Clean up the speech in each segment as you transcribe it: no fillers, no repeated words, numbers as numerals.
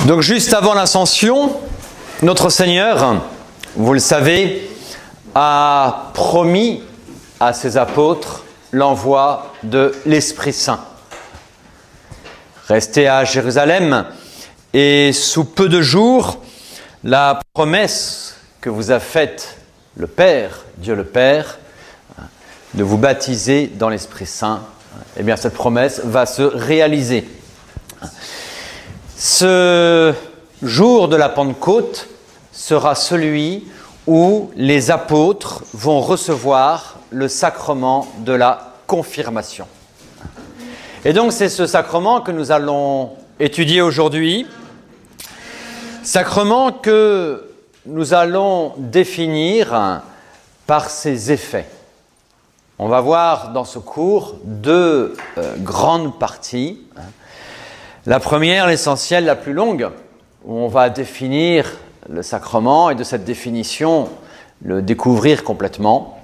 Donc juste avant l'ascension, notre Seigneur, vous le savez, a promis à ses apôtres l'envoi de l'Esprit Saint. Restez à Jérusalem et sous peu de jours, la promesse que vous a faite le Père, Dieu le Père, de vous baptiser dans l'Esprit Saint, eh bien cette promesse va se réaliser. Ce jour de la Pentecôte sera celui où les apôtres vont recevoir le sacrement de la confirmation. Et donc c'est ce sacrement que nous allons étudier aujourd'hui, sacrement que nous allons définir par ses effets. On va voir dans ce cours deux grandes parties. La première, l'essentielle, la plus longue, où on va définir le sacrement et de cette définition, le découvrir complètement.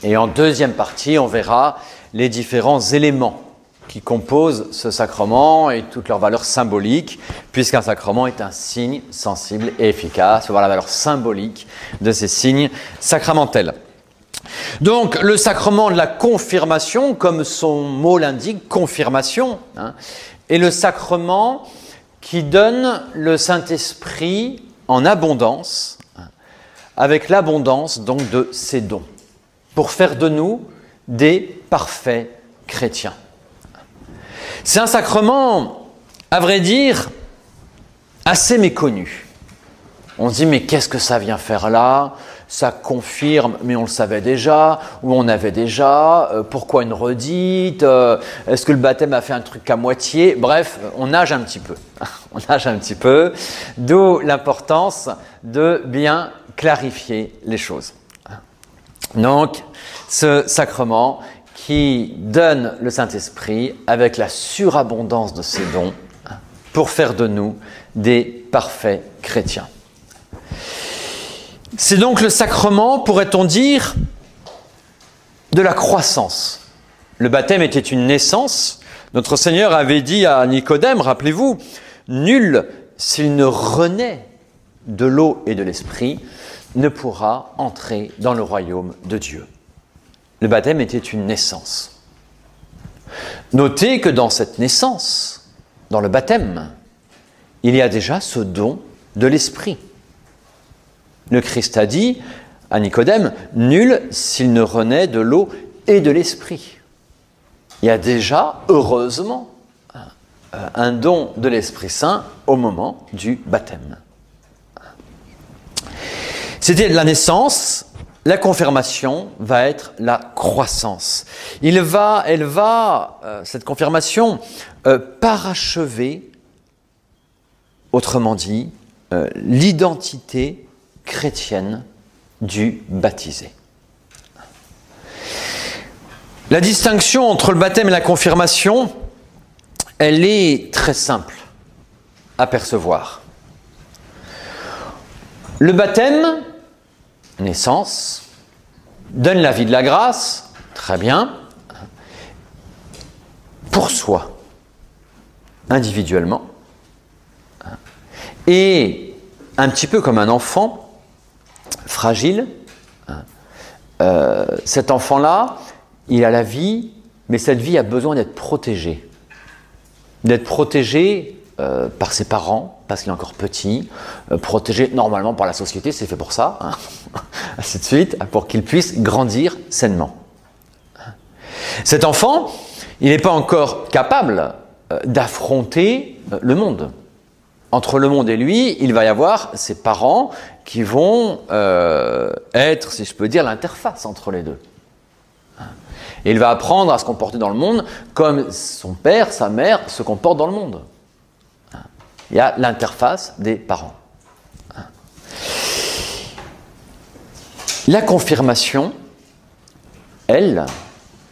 Et en deuxième partie, on verra les différents éléments qui composent ce sacrement et toute leur valeur symbolique, puisqu'un sacrement est un signe sensible et efficace. On va voir la valeur symbolique de ces signes sacramentels. Donc, le sacrement de la confirmation, comme son mot l'indique, confirmation, est le sacrement qui donne le Saint-Esprit en abondance, avec l'abondance donc de ses dons, pour faire de nous des parfaits chrétiens. C'est un sacrement, à vrai dire, assez méconnu. On se dit, mais qu'est-ce que ça vient faire là? Ça confirme, mais on le savait déjà, ou on avait déjà, pourquoi une redite? Est-ce que le baptême a fait un truc à moitié? Bref, on nage un petit peu. On nage un petit peu, d'où l'importance de bien clarifier les choses. Donc, ce sacrement qui donne le Saint-Esprit avec la surabondance de ses dons pour faire de nous des parfaits chrétiens. C'est donc le sacrement, pourrait-on dire, de la croissance. Le baptême était une naissance. Notre Seigneur avait dit à Nicodème, rappelez-vous, « Nul, s'il ne renaît de l'eau et de l'esprit, ne pourra entrer dans le royaume de Dieu. » Le baptême était une naissance. Notez que dans cette naissance, dans le baptême, il y a déjà ce don de l'esprit. Le Christ a dit à Nicodème, « Nul s'il ne renaît de l'eau et de l'esprit. » Il y a déjà, heureusement, un don de l'Esprit Saint au moment du baptême. C'était la naissance, la confirmation va être la croissance. Cette confirmation, parachever, autrement dit, l'identité chrétienne du baptisé. La distinction entre le baptême et la confirmation, elle est très simple à percevoir. Le baptême, naissance, donne la vie de la grâce, très bien, pour soi, individuellement, et un petit peu comme un enfant fragile, cet enfant-là, il a la vie, mais cette vie a besoin d'être protégée. D'être protégée par ses parents, parce qu'il est encore petit, protégé normalement par la société, c'est fait pour ça, ainsi de suite, pour qu'il puisse grandir sainement. Cet enfant, il n'est pas encore capable d'affronter le monde. Entre le monde et lui, il va y avoir ses parents qui vont être, si je peux dire, l'interface entre les deux. Et il va apprendre à se comporter dans le monde comme son père, sa mère se comportent dans le monde. Il y a l'interface des parents. La confirmation, elle,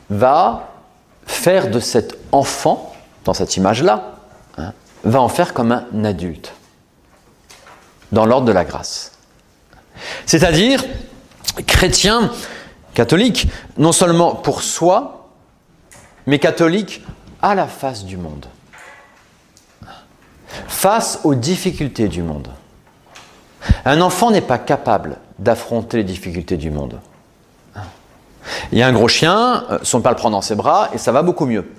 va faire de cet enfant, dans cette image-là, va en faire comme un adulte, dans l'ordre de la grâce. C'est-à-dire, chrétien, catholique, non seulement pour soi, mais catholique à la face du monde. face aux difficultés du monde. Un enfant n'est pas capable d'affronter les difficultés du monde. Il y a un gros chien, son père le prend dans ses bras et ça va beaucoup mieux.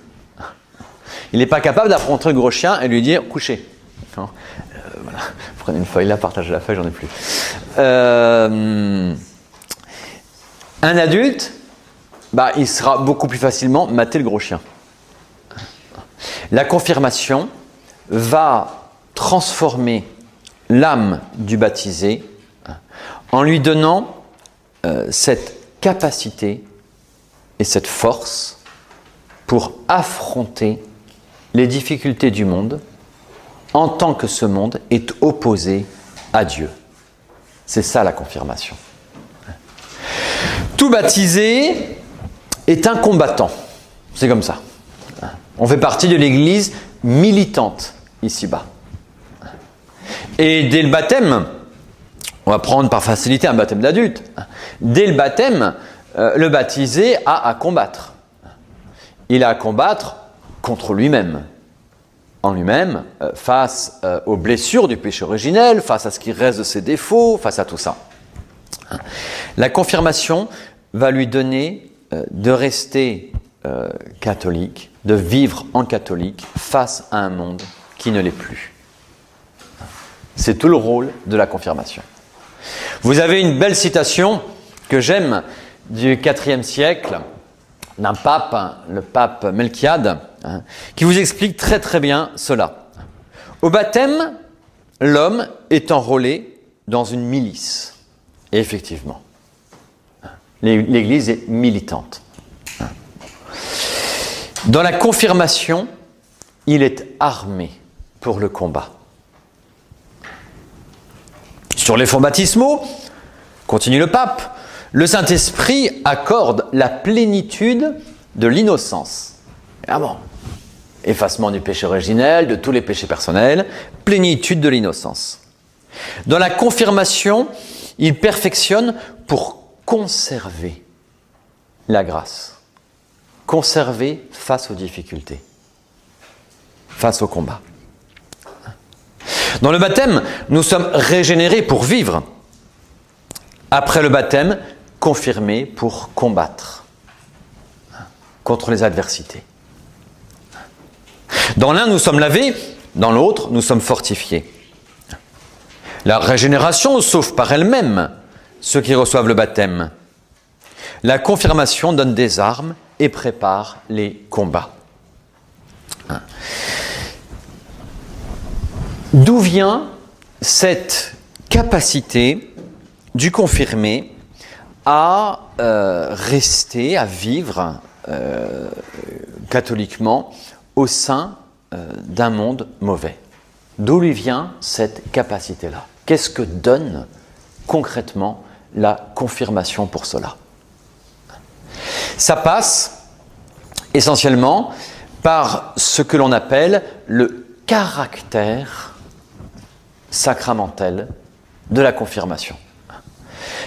Il n'est pas capable d'affronter le gros chien et lui dire « couchez ». Voilà. Vous prenez une feuille là, partagez la feuille, j'en ai plus. Un adulte, il sera beaucoup plus facilement mater le gros chien. La confirmation va transformer l'âme du baptisé en lui donnant cette capacité et cette force pour affronter les difficultés du monde en tant que ce monde est opposé à Dieu. C'est ça la confirmation. Tout baptisé est un combattant. C'est comme ça. On fait partie de l'église militante ici-bas. Et dès le baptême, on va prendre par facilité un baptême d'adulte. Dès le baptême, le baptisé a à combattre. Il a à combattre contre lui-même. En lui-même, face aux blessures du péché originel, face à ce qui reste de ses défauts, face à tout ça. La confirmation va lui donner de rester catholique, de vivre en catholique face à un monde qui ne l'est plus. C'est tout le rôle de la confirmation. Vous avez une belle citation que j'aime du IVe siècle d'un pape, le pape Melchiade, qui vous explique très très bien cela. Au baptême, l'homme est enrôlé dans une milice. Et effectivement, l'Église est militante. Dans la confirmation, il est armé pour le combat. Sur les fonds baptismaux, continue le pape, le Saint-Esprit accorde la plénitude de l'innocence. Ah bon, effacement du péché originel, de tous les péchés personnels, plénitude de l'innocence. Dans la confirmation, il perfectionne pour conserver la grâce. Conserver face aux difficultés, face au combat. Dans le baptême, nous sommes régénérés pour vivre. Après le baptême, confirmés pour combattre contre les adversités. Dans l'un, nous sommes lavés, dans l'autre, nous sommes fortifiés. La régénération sauve par elle-même ceux qui reçoivent le baptême. La confirmation donne des armes et prépare les combats. D'où vient cette capacité du confirmé à rester, à vivre catholiquement au sein d'un monde mauvais? D'où lui vient cette capacité-là? Qu'est-ce que donne concrètement la confirmation pour cela? Ça passe essentiellement par ce que l'on appelle le caractère sacramentel de la confirmation.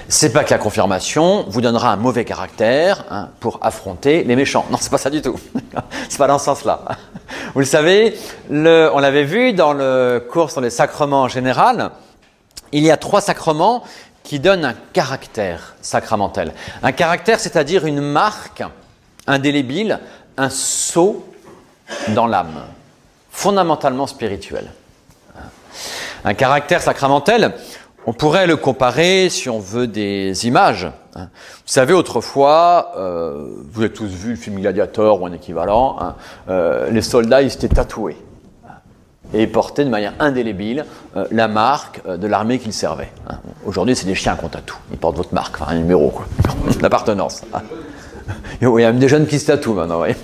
C'est pas que la confirmation vous donnera un mauvais caractère pour affronter les méchants. Non, c'est pas ça du tout. C'est pas dans ce sens-là. Vous le savez, on l'avait vu dans le cours sur les sacrements en général, il y a 3 sacrements qui donnent un caractère sacramentel. Un caractère, c'est-à-dire une marque indélébile, un sceau dans l'âme, fondamentalement spirituel. Un caractère sacramentel, on pourrait le comparer, si on veut, des images. Vous savez, autrefois, vous avez tous vu le film Gladiator ou un équivalent, les soldats, ils s'étaient tatoués et ils portaient de manière indélébile la marque de l'armée qu'ils servaient. Aujourd'hui, c'est des chiens qu'on tatoue. Ils portent votre marque, enfin un numéro, quoi, d'appartenance. Il y a même des jeunes qui se tatouent maintenant. Voyez.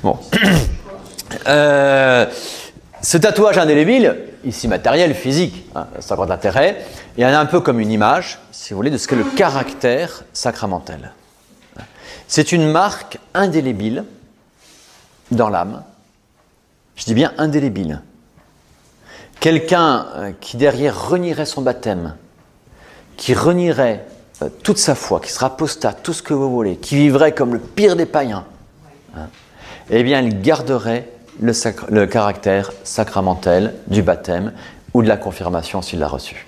Bon. Ce tatouage indélébile, ici matériel, physique, ça a d'intérêt, il y en a un peu comme une image, si vous voulez, de ce qu'est le caractère sacramentel. C'est une marque indélébile dans l'âme. Je dis bien indélébile. Quelqu'un qui derrière renierait son baptême, qui renierait toute sa foi, qui sera apostate, tout ce que vous voulez, qui vivrait comme le pire des païens, eh bien il garderait le caractère sacramentel du baptême ou de la confirmation s'il l'a reçu.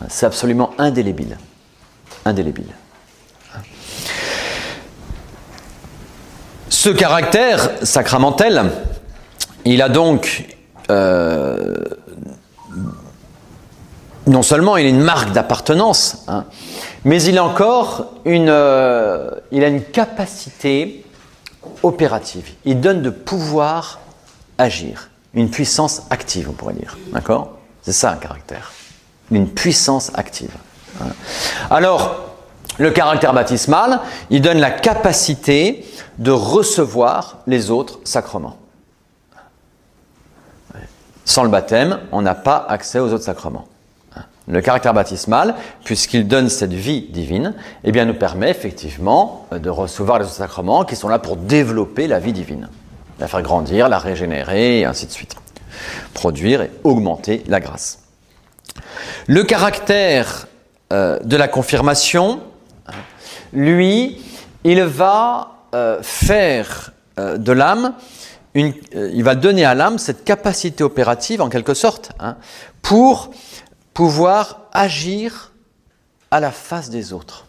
C'est absolument indélébile. Indélébile. Ce caractère sacramentel, il a donc non seulement il a une marque d'appartenance, hein, mais il a encore il a une capacité opérative. Il donne de pouvoir agir, une puissance active, on pourrait dire. D'accord ? C'est ça un caractère, une puissance active. Hein. Alors, le caractère baptismal, il donne la capacité de recevoir les autres sacrements. Sans le baptême, on n'a pas accès aux autres sacrements. Le caractère baptismal, puisqu'il donne cette vie divine, eh bien, nous permet effectivement de recevoir les autres sacrements qui sont là pour développer la vie divine, la faire grandir, la régénérer, et ainsi de suite. Produire et augmenter la grâce. Le caractère de la confirmation, lui, il va faire de l'âme, il va donner à l'âme cette capacité opérative, en quelque sorte, hein, pour pouvoir agir à la face des autres.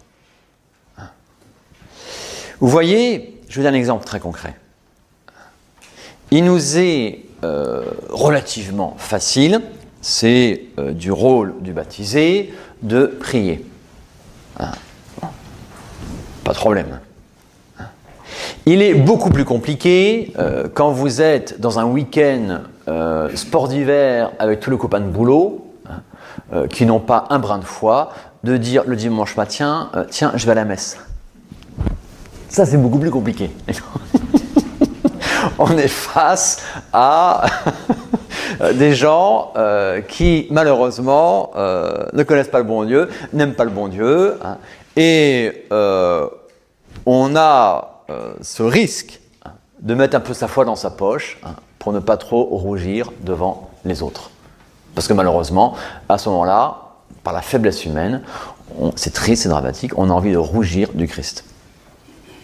Vous voyez, je vous donne un exemple très concret. Il nous est relativement facile, c'est du rôle du baptisé, de prier. Hein. Pas de problème. Il est beaucoup plus compliqué quand vous êtes dans un week-end sport d'hiver avec tous les copains de boulot qui n'ont pas un brin de foi, de dire le dimanche matin, tiens, je vais à la messe. Ça, c'est beaucoup plus compliqué. On est face à des gens qui, malheureusement, ne connaissent pas le bon Dieu, n'aiment pas le bon Dieu, hein, et on a ce risque de mettre un peu sa foi dans sa poche, hein, pour ne pas trop rougir devant les autres. Parce que malheureusement, à ce moment-là, par la faiblesse humaine, c'est triste, c'est dramatique, on a envie de rougir du Christ.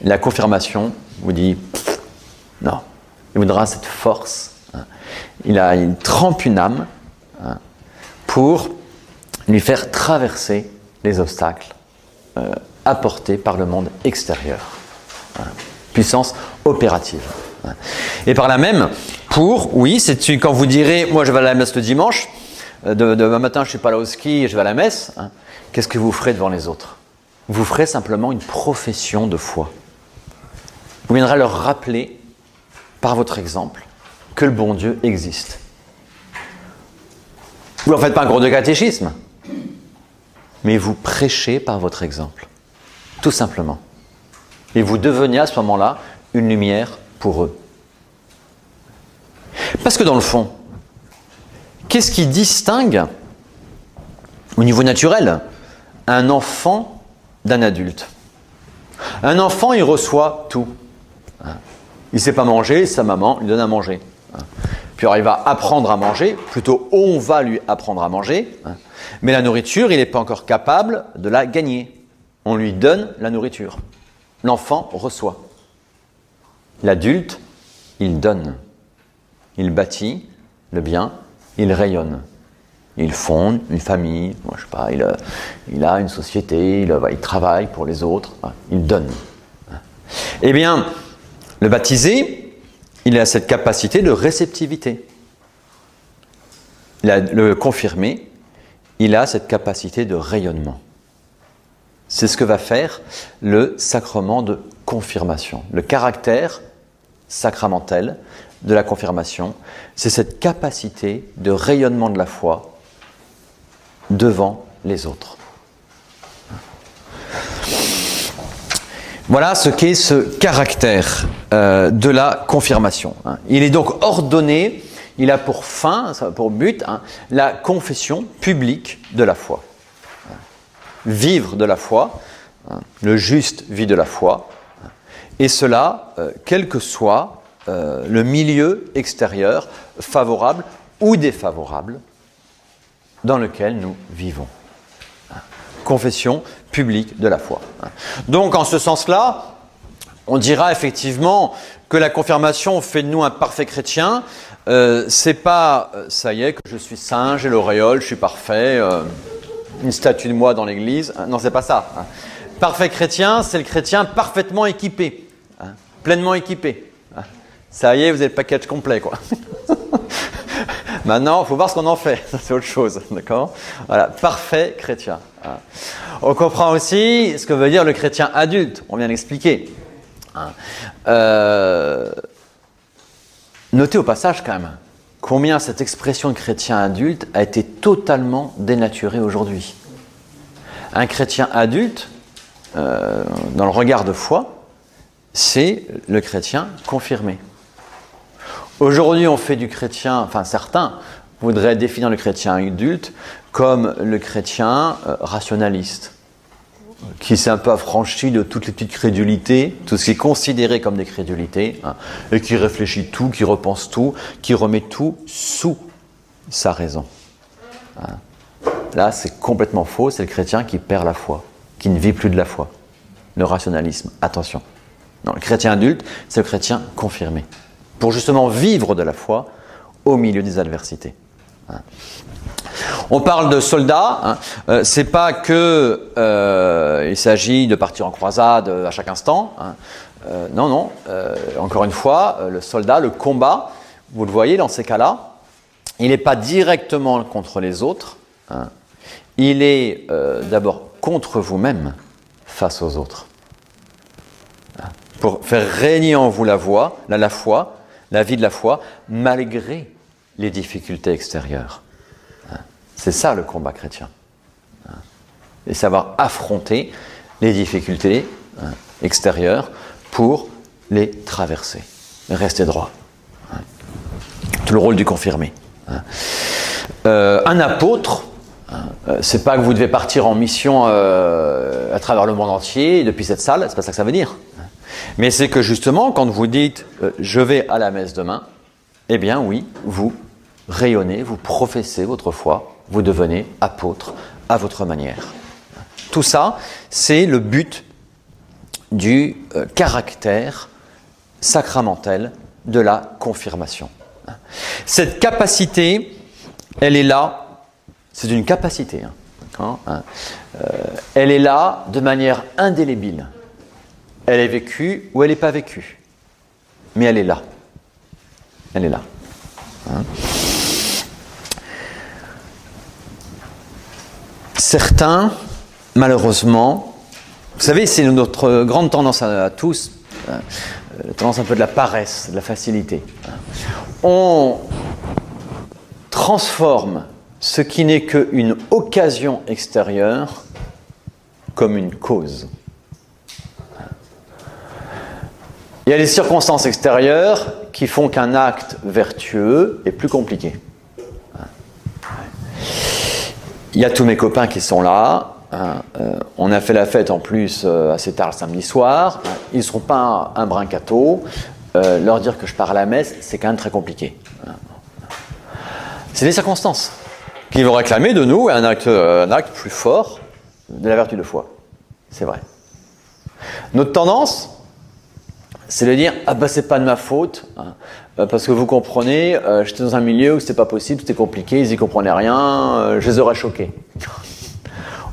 La confirmation vous dit, non, il vous donnera cette force, hein. Il trempe une âme, hein, pour lui faire traverser les obstacles apportés par le monde extérieur. Hein. Puissance opérative. Hein. Et par là même, oui, c'est quand vous direz, moi je vais à la messe le dimanche, demain matin je ne suis pas là au ski et je vais à la messe, hein, qu'est-ce que vous ferez devant les autres? Vous ferez simplement une profession de foi. Vous viendrez leur rappeler, par votre exemple, que le bon Dieu existe. Vous ne leur faites pas un cours de catéchisme, mais vous prêchez par votre exemple, tout simplement. Et vous devenez à ce moment-là une lumière pour eux. Parce que dans le fond, qu'est-ce qui distingue, au niveau naturel, un enfant d'un adulte? Un enfant, il reçoit tout. Il ne sait pas manger, sa maman lui donne à manger. Puis alors, il va apprendre à manger, plutôt on va lui apprendre à manger, mais la nourriture, il n'est pas encore capable de la gagner. On lui donne la nourriture. L'enfant reçoit. L'adulte, il donne. Il bâtit le bien, il rayonne. Il fonde une famille, moi, je sais pas, il a une société, il travaille pour les autres, il donne. Eh bien, le baptisé, il a cette capacité de réceptivité. Le confirmé, il a cette capacité de rayonnement. C'est ce que va faire le sacrement de confirmation. Le caractère sacramentel de la confirmation, c'est cette capacité de rayonnement de la foi devant les autres. Voilà ce qu'est ce caractère de la confirmation. Il est donc ordonné, il a pour fin, pour but, la confession publique de la foi. Vivre de la foi, le juste vit de la foi, et cela, quel que soit le milieu extérieur, favorable ou défavorable, dans lequel nous vivons. Confession publique de la foi. Donc, en ce sens-là, On dira effectivement que la confirmation fait de nous un parfait chrétien. C'est pas ça y est que je suis saint, j'ai l'auréole, je suis parfait, une statue de moi dans l'église. Non, c'est pas ça. Hein. Parfait chrétien, c'est le chrétien parfaitement équipé, hein, pleinement équipé. Hein. Ça y est, vous avez le package complet, quoi. Maintenant, il faut voir ce qu'on en fait. C'est autre chose, d'accord? Voilà, parfait chrétien. Hein. On comprend aussi ce que veut dire le chrétien adulte. On vient d'expliquer. Hein. Notez au passage quand même combien cette expression de chrétien adulte a été totalement dénaturée aujourd'hui. Un chrétien adulte, dans le regard de foi, c'est le chrétien confirmé. Aujourd'hui, on fait du chrétien, enfin certains voudraient définir le chrétien adulte comme le chrétien rationaliste, qui s'est un peu affranchi de toutes les petites crédulités, tout ce qui est considéré comme des crédulités, hein, et qui réfléchit tout, qui repense tout, qui remet tout sous sa raison. Hein. Là, c'est complètement faux, c'est le chrétien qui perd la foi, qui ne vit plus de la foi. Le rationalisme, attention. Non, le chrétien adulte, c'est le chrétien confirmé, pour justement vivre de la foi au milieu des adversités. Hein. On parle de soldats, hein. C'est pas que il s'agit de partir en croisade à chaque instant. Hein. Non. Encore une fois, le soldat, le combat, vous le voyez dans ces cas-là, il n'est pas directement contre les autres. Hein. Il est d'abord contre vous-même face aux autres. Hein. Pour faire régner en vous la foi, la vie de la foi, malgré les difficultés extérieures. C'est ça le combat chrétien. Et savoir affronter les difficultés extérieures pour les traverser. Rester droit. Tout le rôle du confirmé. Un apôtre, c'est pas que vous devez partir en mission à travers le monde entier depuis cette salle, c'est pas ça que ça veut dire. Mais c'est que justement, quand vous dites je vais à la messe demain, eh bien oui, vous rayonnez, vous professez votre foi, vous devenez apôtre à votre manière. Tout ça, c'est le but du caractère sacramentel de la confirmation. Cette capacité, elle est là, c'est une capacité, elle est là de manière indélébile. Elle est vécue ou elle n'est pas vécue, mais elle est là. Elle est là. Hein. Certains, malheureusement, vous savez, c'est notre grande tendance à tous, la tendance un peu de la paresse, de la facilité. On transforme ce qui n'est qu'une occasion extérieure comme une cause. Il y a les circonstances extérieures qui font qu'un acte vertueux est plus compliqué. Il y a tous mes copains qui sont là. On a fait la fête en plus assez tard le samedi soir. Ils ne seront pas un brin cateau. Leur dire que je pars à la messe, c'est quand même très compliqué. C'est les circonstances qui vont réclamer de nous un acte plus fort de la vertu de foi. C'est vrai. Notre tendance, c'est de dire « Ah ben c'est pas de ma faute, parce que vous comprenez, j'étais dans un milieu où c'était pas possible, c'était compliqué, ils n'y comprenaient rien, je les aurais choqués. »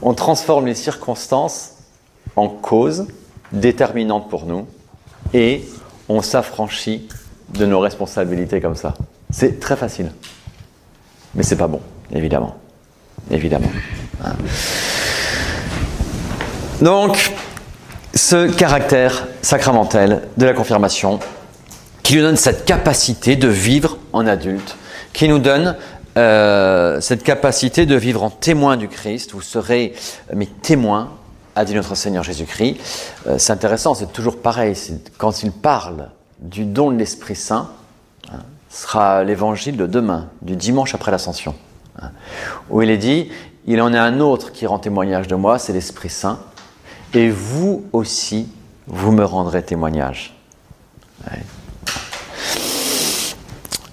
On transforme les circonstances en causes déterminantes pour nous et on s'affranchit de nos responsabilités comme ça. C'est très facile, mais c'est pas bon, évidemment. Évidemment. Donc, ce caractère sacramentel de la confirmation qui nous donne cette capacité de vivre en adulte, qui nous donne cette capacité de vivre en témoin du Christ. Vous serez mes témoins, a dit notre Seigneur Jésus-Christ. C'est intéressant, c'est toujours pareil. Quand il parle du don de l'Esprit Saint, ce sera l'évangile de demain, du dimanche après l'Ascension, où il est dit « Il en est un autre qui rend témoignage de moi, c'est l'Esprit Saint. Et vous aussi, vous me rendrez témoignage. » Ouais.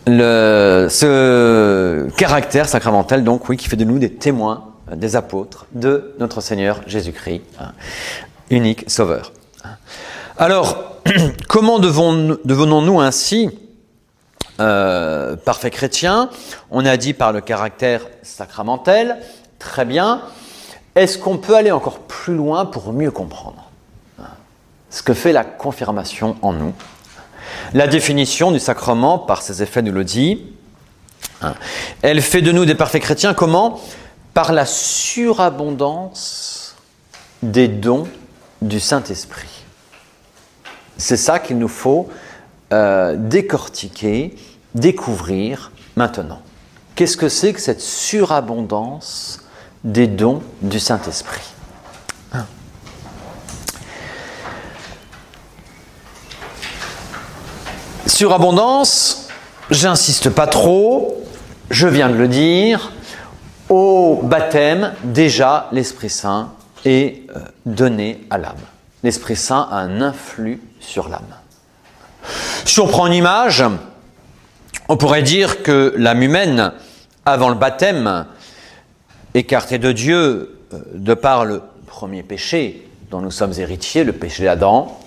Ce caractère sacramentel, donc, oui, qui fait de nous des témoins, des apôtres de notre Seigneur Jésus-Christ, unique Sauveur. Alors, comment devenons-nous ainsi parfaits chrétiens? On a dit par le caractère sacramentel. Très bien. Est-ce qu'on peut aller encore plus loin pour mieux comprendre ce que fait la confirmation en nous? La définition du sacrement, par ses effets, nous le dit. Elle fait de nous des parfaits chrétiens. Comment? Par la surabondance des dons du Saint-Esprit. C'est ça qu'il nous faut décortiquer, découvrir maintenant. Qu'est-ce que c'est que cette surabondance des dons du Saint-Esprit? Surabondance, j'insiste pas trop, je viens de le dire, au baptême, déjà l'Esprit Saint est donné à l'âme. L'Esprit Saint a un influx sur l'âme. Si on prend une image, on pourrait dire que l'âme humaine, avant le baptême, écartée de Dieu de par le premier péché dont nous sommes héritiers, le péché d'Adam,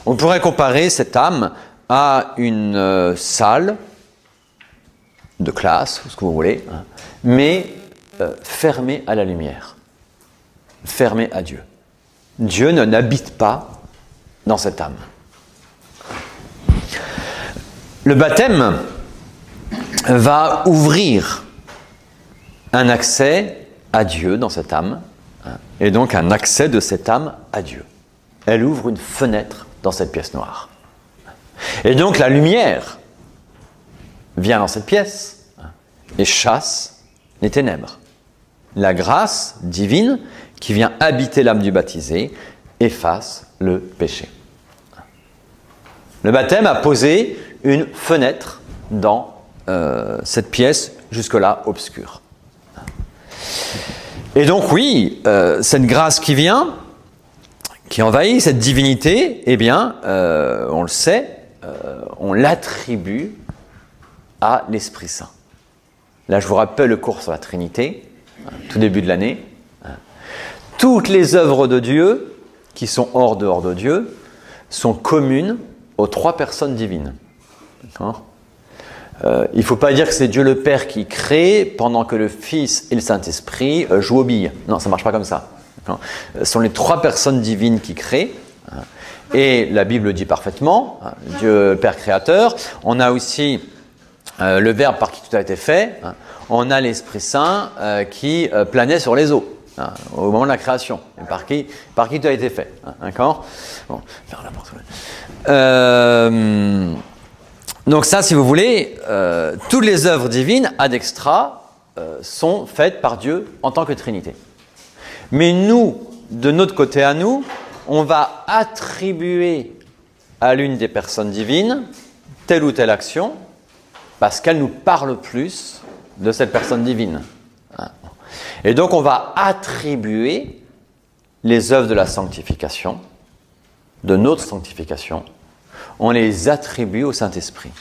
on pourrait comparer cette âme à une salle de classe, ou ce que vous voulez, mais fermée à la lumière, fermée à Dieu. Dieu n'habite pas dans cette âme. Le baptême va ouvrir un accès à Dieu dans cette âme, et donc un accès de cette âme à Dieu. Elle ouvre une fenêtre dans cette pièce noire. Et donc la lumière vient dans cette pièce et chasse les ténèbres. La grâce divine qui vient habiter l'âme du baptisé efface le péché. Le baptême a posé une fenêtre dans cette pièce jusque-là obscure. Et donc oui, cette grâce qui vient, qui envahit cette divinité, eh bien, on le sait, on l'attribue à l'Esprit Saint. Là, je vous rappelle le cours sur la Trinité, tout début de l'année. Toutes les œuvres de Dieu, qui sont dehors de Dieu, sont communes aux trois personnes divines. D'accord ? Il ne faut pas dire que c'est Dieu le Père qui crée pendant que le Fils et le Saint-Esprit jouent aux billes. Non, ça ne marche pas comme ça. Ce sont les trois personnes divines qui créent. Et la Bible le dit parfaitement, Dieu le Père créateur. On a aussi le Verbe par qui tout a été fait. On a l'Esprit Saint qui planait sur les eaux au moment de la création. Et par qui tout a été fait. D'accord ? Bon, vers la porte. Donc ça, si vous voulez, toutes les œuvres divines ad extra sont faites par Dieu en tant que Trinité. Mais nous, de notre côté à nous, on va attribuer à l'une des personnes divines telle ou telle action parce qu'elle nous parle plus de cette personne divine. Et donc on va attribuer les œuvres de la sanctification, de notre sanctification, on les attribue au Saint-Esprit.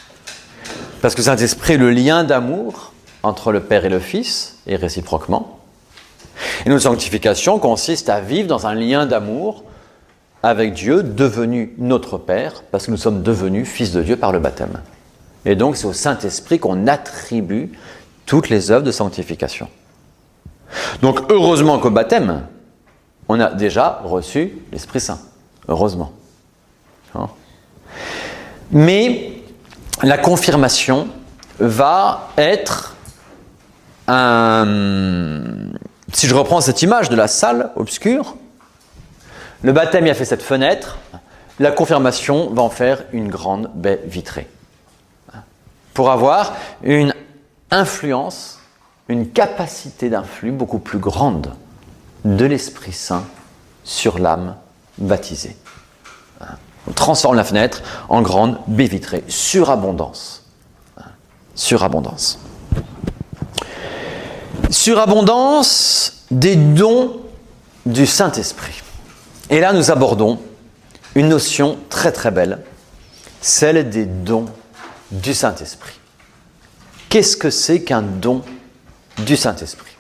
Parce que le Saint-Esprit est le lien d'amour entre le Père et le Fils, et réciproquement. Et notre sanctification consiste à vivre dans un lien d'amour avec Dieu, devenu notre Père, parce que nous sommes devenus fils de Dieu par le baptême. Et donc c'est au Saint-Esprit qu'on attribue toutes les œuvres de sanctification. Donc heureusement qu'au baptême, on a déjà reçu l'Esprit Saint. Heureusement. Mais la confirmation va être si je reprends cette image de la salle obscure, le baptême y a fait cette fenêtre, la confirmation va en faire une grande baie vitrée. Pour avoir une influence, une capacité d'influx beaucoup plus grande de l'Esprit Saint sur l'âme baptisée. On transforme la fenêtre en grande baie vitrée. Surabondance. Surabondance. Surabondance des dons du Saint-Esprit. Et là, nous abordons une notion très très belle, celle des dons du Saint-Esprit. Qu'est-ce que c'est qu'un don du Saint-Esprit?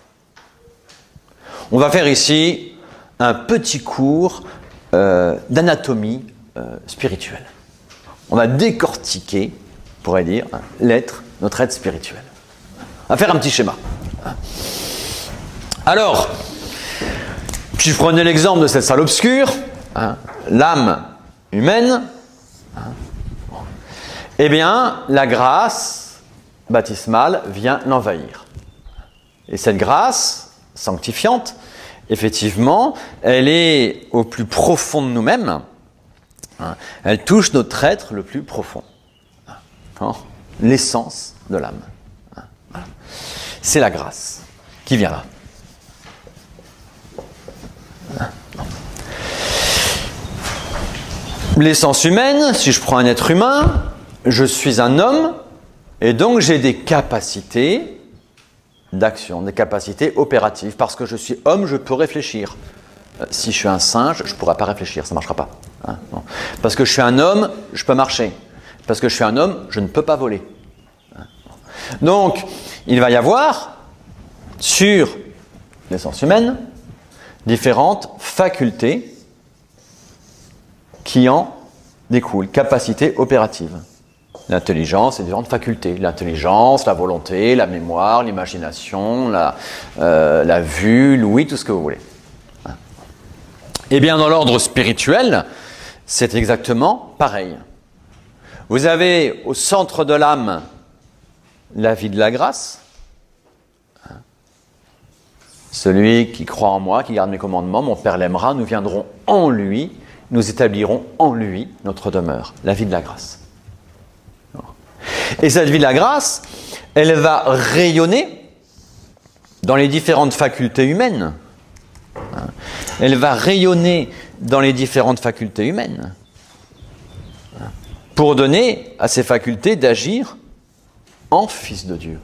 On va faire ici un petit cours d'anatomie spirituel. On va décortiquer, on pourrait dire, l'être, notre être spirituel. On va faire un petit schéma. Alors, si je prenais l'exemple de cette salle obscure, l'âme humaine, eh bien, la grâce baptismale vient l'envahir. Et cette grâce sanctifiante, effectivement, elle est au plus profond de nous-mêmes. Elle touche notre être le plus profond. L'essence de l'âme. C'est la grâce qui vient là. L'essence humaine, si je prends un être humain, je suis un homme et donc j'ai des capacités d'action, des capacités opératives. Parce que je suis homme, je peux réfléchir. Si je suis un singe, je ne pourrai pas réfléchir, ça ne marchera pas. Non. Parce que je suis un homme, je peux marcher. Parce que je suis un homme, je ne peux pas voler. Donc, il va y avoir, sur l'essence humaine, différentes facultés qui en découlent, capacités opératives. L'intelligence et différentes facultés. L'intelligence, la volonté, la mémoire, l'imagination, la vue, l'ouïe, tout ce que vous voulez. Eh bien, dans l'ordre spirituel, c'est exactement pareil. Vous avez au centre de l'âme la vie de la grâce. Celui qui croit en moi, qui garde mes commandements, mon Père l'aimera, nous viendrons en lui, nous établirons en lui notre demeure, la vie de la grâce. Et cette vie de la grâce, elle va rayonner dans les différentes facultés humaines. Elle va rayonner dans les différentes facultés humaines pour donner à ces facultés d'agir en fils de Dieu.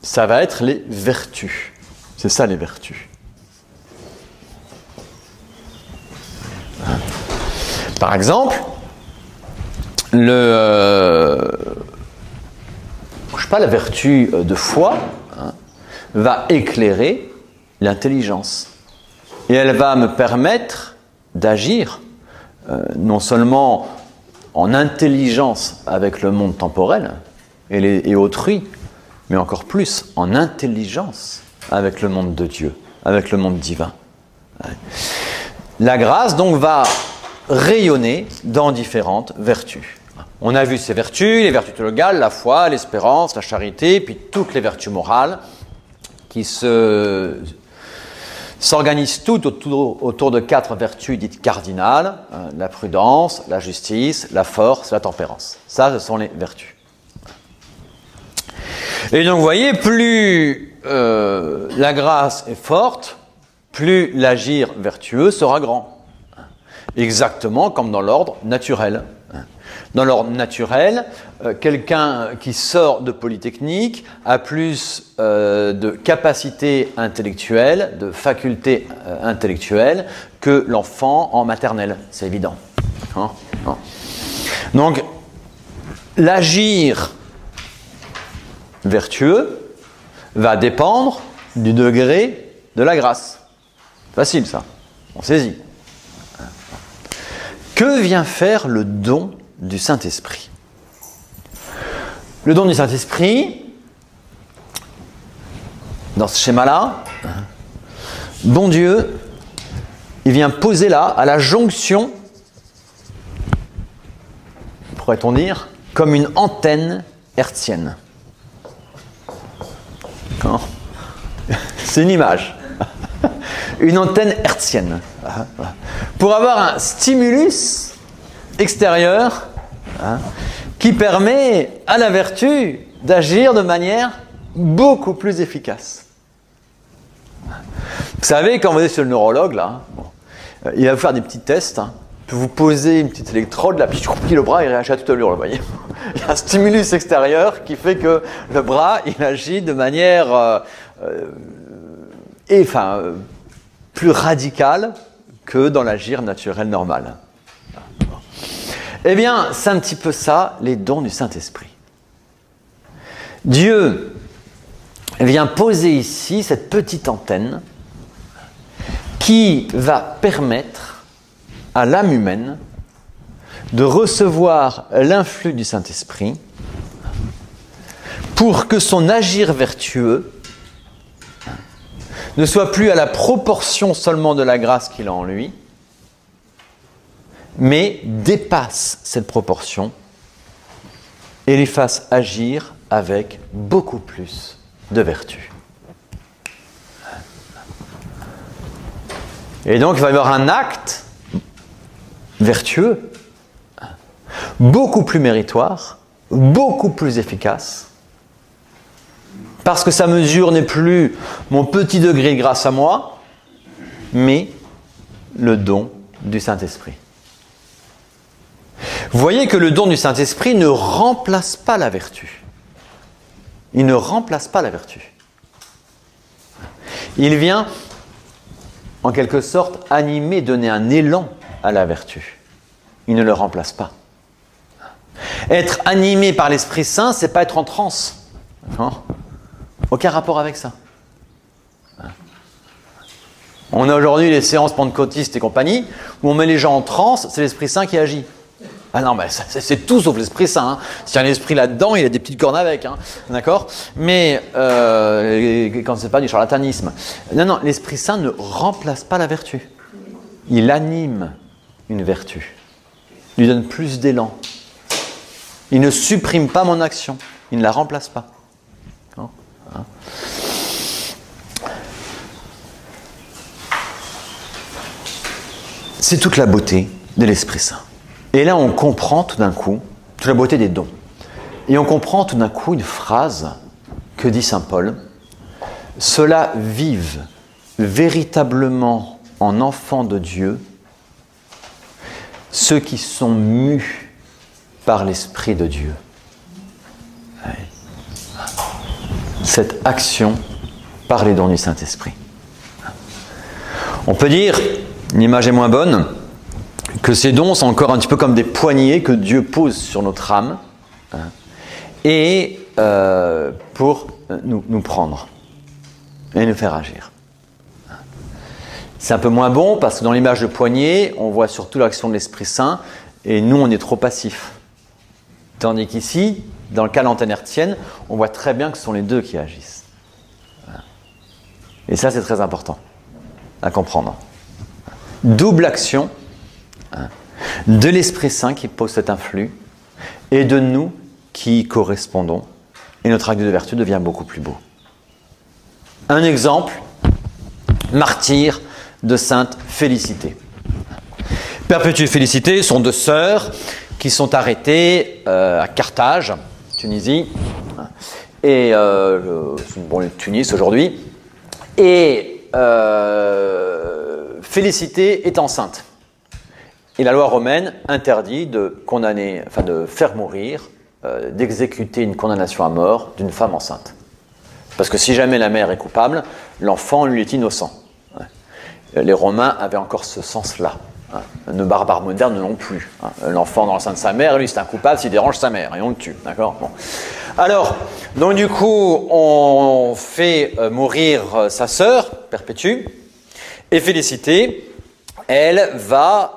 Ça va être les vertus. C'est ça les vertus. Par exemple, la vertu de foi va éclairer l'intelligence. Et elle va me permettre d'agir non seulement en intelligence avec le monde temporel et autrui, mais encore plus en intelligence avec le monde de Dieu, avec le monde divin. La grâce donc va rayonner dans différentes vertus. On a vu ces vertus, les vertus théologales, la foi, l'espérance, la charité, puis toutes les vertus morales qui s'organisent toutes autour de 4 vertus dites cardinales, la prudence, la justice, la force, la tempérance. Ça, ce sont les vertus. Et donc, vous voyez, plus la grâce est forte, plus l'agir vertueux sera grand. Exactement comme dans l'ordre naturel. Dans l'ordre naturel, quelqu'un qui sort de Polytechnique a plus de capacités intellectuelles, de facultés intellectuelles que l'enfant en maternelle. C'est évident. Donc, l'agir vertueux va dépendre du degré de la grâce. Facile ça, on saisit. Que vient faire le don du Saint-Esprit? Le don du Saint-Esprit, dans ce schéma-là, bon Dieu, il vient poser là, à la jonction, pourrait-on dire, comme une antenne hertzienne. C'est une image. Une antenne hertzienne. Pour avoir un stimulus extérieur qui permet à la vertu d'agir de manière beaucoup plus efficace. Vous savez, quand vous êtes chez le neurologue, là, il va vous faire des petits tests. Puis vous posez une petite électrode, là, puis le bras il réagit à toute allure, vous voyez. Il y a un stimulus extérieur qui fait que le bras il agit de manière plus radicale que dans l'agir naturel normal. Eh bien, c'est un petit peu ça, les dons du Saint-Esprit. Dieu vient poser ici cette petite antenne qui va permettre à l'âme humaine de recevoir l'influx du Saint-Esprit pour que son agir vertueux ne soit plus à la proportion seulement de la grâce qu'il a en lui, mais dépasse cette proportion et les fasse agir avec beaucoup plus de vertu. Et donc il va y avoir un acte vertueux, beaucoup plus méritoire, beaucoup plus efficace, parce que sa mesure n'est plus mon petit degré de grâce à moi, mais le don du Saint-Esprit. Vous voyez que le don du Saint-Esprit ne remplace pas la vertu. Il ne remplace pas la vertu. Il vient, en quelque sorte, animer, donner un élan à la vertu. Il ne le remplace pas. Être animé par l'Esprit Saint, c'est pas être en transe. Aucun rapport avec ça. On a aujourd'hui les séances pentecôtistes et compagnie, où on met les gens en transe, c'est l'Esprit Saint qui agit. Ah non, mais c'est tout sauf l'Esprit Saint. Hein. S'il y a un esprit là-dedans, il y a des petites cornes avec. Hein. D'accord ? Mais quand c'est pas du charlatanisme. Non, l'Esprit Saint ne remplace pas la vertu. Il anime une vertu. Il lui donne plus d'élan. Il ne supprime pas mon action. Il ne la remplace pas. Hein ? C'est toute la beauté de l'Esprit Saint. Et là, on comprend tout d'un coup toute la beauté des dons. Et on comprend tout d'un coup une phrase que dit saint Paul. « Ceux-là vivent véritablement en enfants de Dieu, ceux qui sont mus par l'Esprit de Dieu. » Cette action par les dons du Saint-Esprit. On peut dire, l'image est moins bonne, que ces dons sont encore un petit peu comme des poignées que Dieu pose sur notre âme et pour nous prendre et nous faire agir. C'est un peu moins bon parce que dans l'image de poignée, on voit surtout l'action de l'Esprit Saint et nous, on est trop passifs. Tandis qu'ici, dans le cas de l'antenne hertzienne, on voit très bien que ce sont les deux qui agissent. Et ça, c'est très important à comprendre. Double action de l'Esprit Saint qui pose cet influx et de nous qui y correspondons. Et notre acte de vertu devient beaucoup plus beau. Un exemple, martyr de Sainte Félicité. Perpétue et Félicité sont deux sœurs qui sont arrêtées à Carthage, Tunisie, et Tunis aujourd'hui. Et Félicité est enceinte. Et la loi romaine interdit de condamner, enfin de faire mourir, d'exécuter une condamnation à mort d'une femme enceinte. Parce que si jamais la mère est coupable, l'enfant lui est innocent. Les Romains avaient encore ce sens-là. Nos barbares modernes ne l'ont plus. L'enfant dans le sein de sa mère, lui c'est un coupable s'il dérange sa mère et on le tue. D'accord ? Bon. Alors, donc du coup, on fait mourir sa sœur, Perpétue, et Félicité, elle va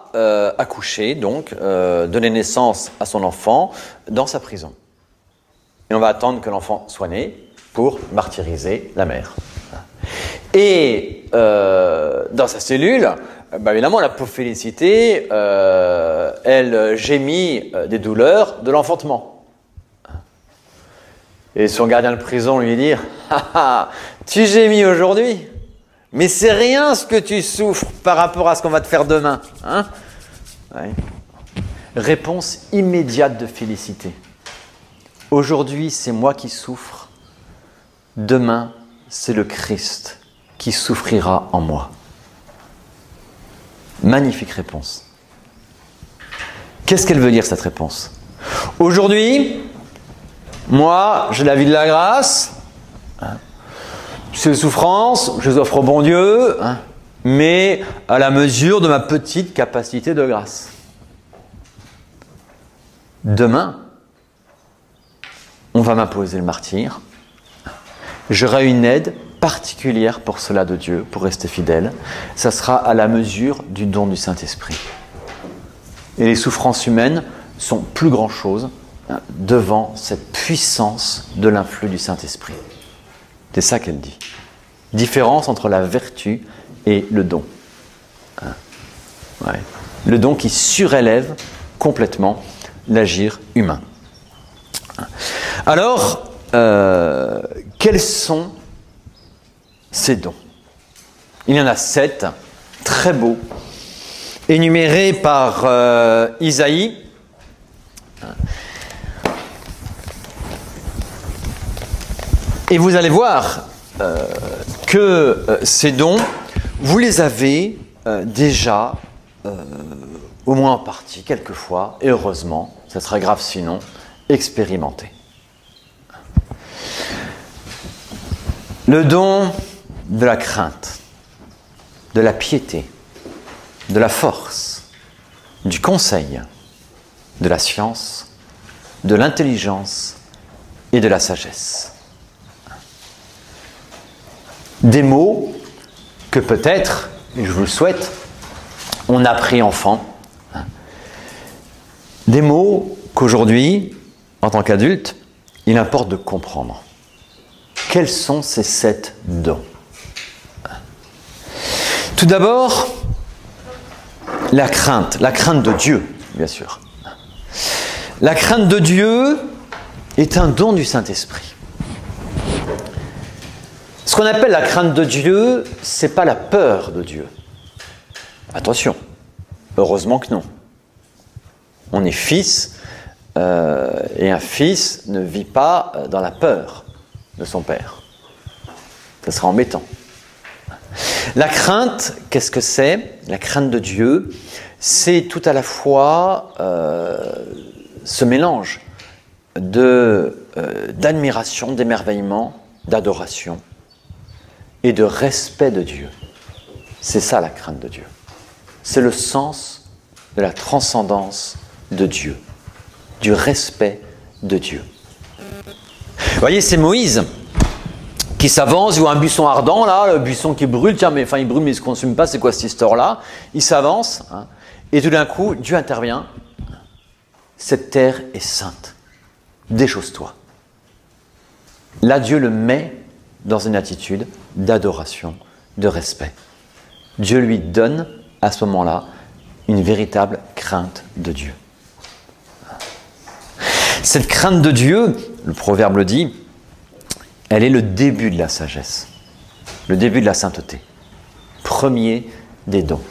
accoucher, donc donner naissance à son enfant dans sa prison. Et on va attendre que l'enfant soit né pour martyriser la mère. Et dans sa cellule, évidemment, la pauvre Félicité, elle gémit des douleurs de l'enfantement. Et son gardien de prison lui dit « Ah ah, tu gémis aujourd'hui ? Mais c'est rien ce que tu souffres par rapport à ce qu'on va te faire demain. Hein » Ouais. Réponse immédiate de Félicité. Aujourd'hui, c'est moi qui souffre. Demain, c'est le Christ qui souffrira en moi. Magnifique réponse. Qu'est-ce qu'elle veut dire cette réponse ? Aujourd'hui, moi, j'ai la vie de la grâce. Ces souffrances, je les offre au bon Dieu, mais à la mesure de ma petite capacité de grâce. Demain, on va m'imposer le martyre. J'aurai une aide particulière pour cela de Dieu, pour rester fidèle. Ça sera à la mesure du don du Saint-Esprit. Et les souffrances humaines sont plus grand-chose devant cette puissance de l'influx du Saint-Esprit. C'est ça qu'elle dit. Différence entre la vertu et le don. Ouais. Le don qui surélève complètement l'agir humain. Alors, quels sont ces dons? Il y en a 7, très beaux, énumérés par Isaïe. Et vous allez voir que ces dons, vous les avez déjà, au moins en partie, quelquefois, et heureusement, ça serait grave sinon, expérimentés. Le don de la crainte, de la piété, de la force, du conseil, de la science, de l'intelligence et de la sagesse. Des mots que peut-être, et je vous le souhaite, on a pris enfant. Des mots qu'aujourd'hui, en tant qu'adulte, il importe de comprendre. Quels sont ces 7 dons? Tout d'abord, la crainte de Dieu, bien sûr. La crainte de Dieu est un don du Saint-Esprit. Ce qu'on appelle la crainte de Dieu, ce n'est pas la peur de Dieu. Attention, heureusement que non. On est fils, et un fils ne vit pas dans la peur de son père. Ça serait embêtant. La crainte, qu'est-ce que c'est? La crainte de Dieu, c'est tout à la fois ce mélange d'admiration, d'émerveillement, d'adoration et de respect de Dieu. C'est ça la crainte de Dieu. C'est le sens de la transcendance de Dieu, du respect de Dieu. Vous voyez, c'est Moïse qui s'avance, il voit un buisson ardent, là, le buisson qui brûle, tiens, mais enfin il brûle mais il ne se consume pas, c'est quoi cette histoire-là? Il s'avance, et tout d'un coup, Dieu intervient. Cette terre est sainte, déchausse-toi. Là, Dieu le met dans une attitude d'adoration, de respect. Dieu lui donne, à ce moment-là, une véritable crainte de Dieu. Cette crainte de Dieu, le proverbe le dit, elle est le début de la sagesse, le début de la sainteté, premier des dons.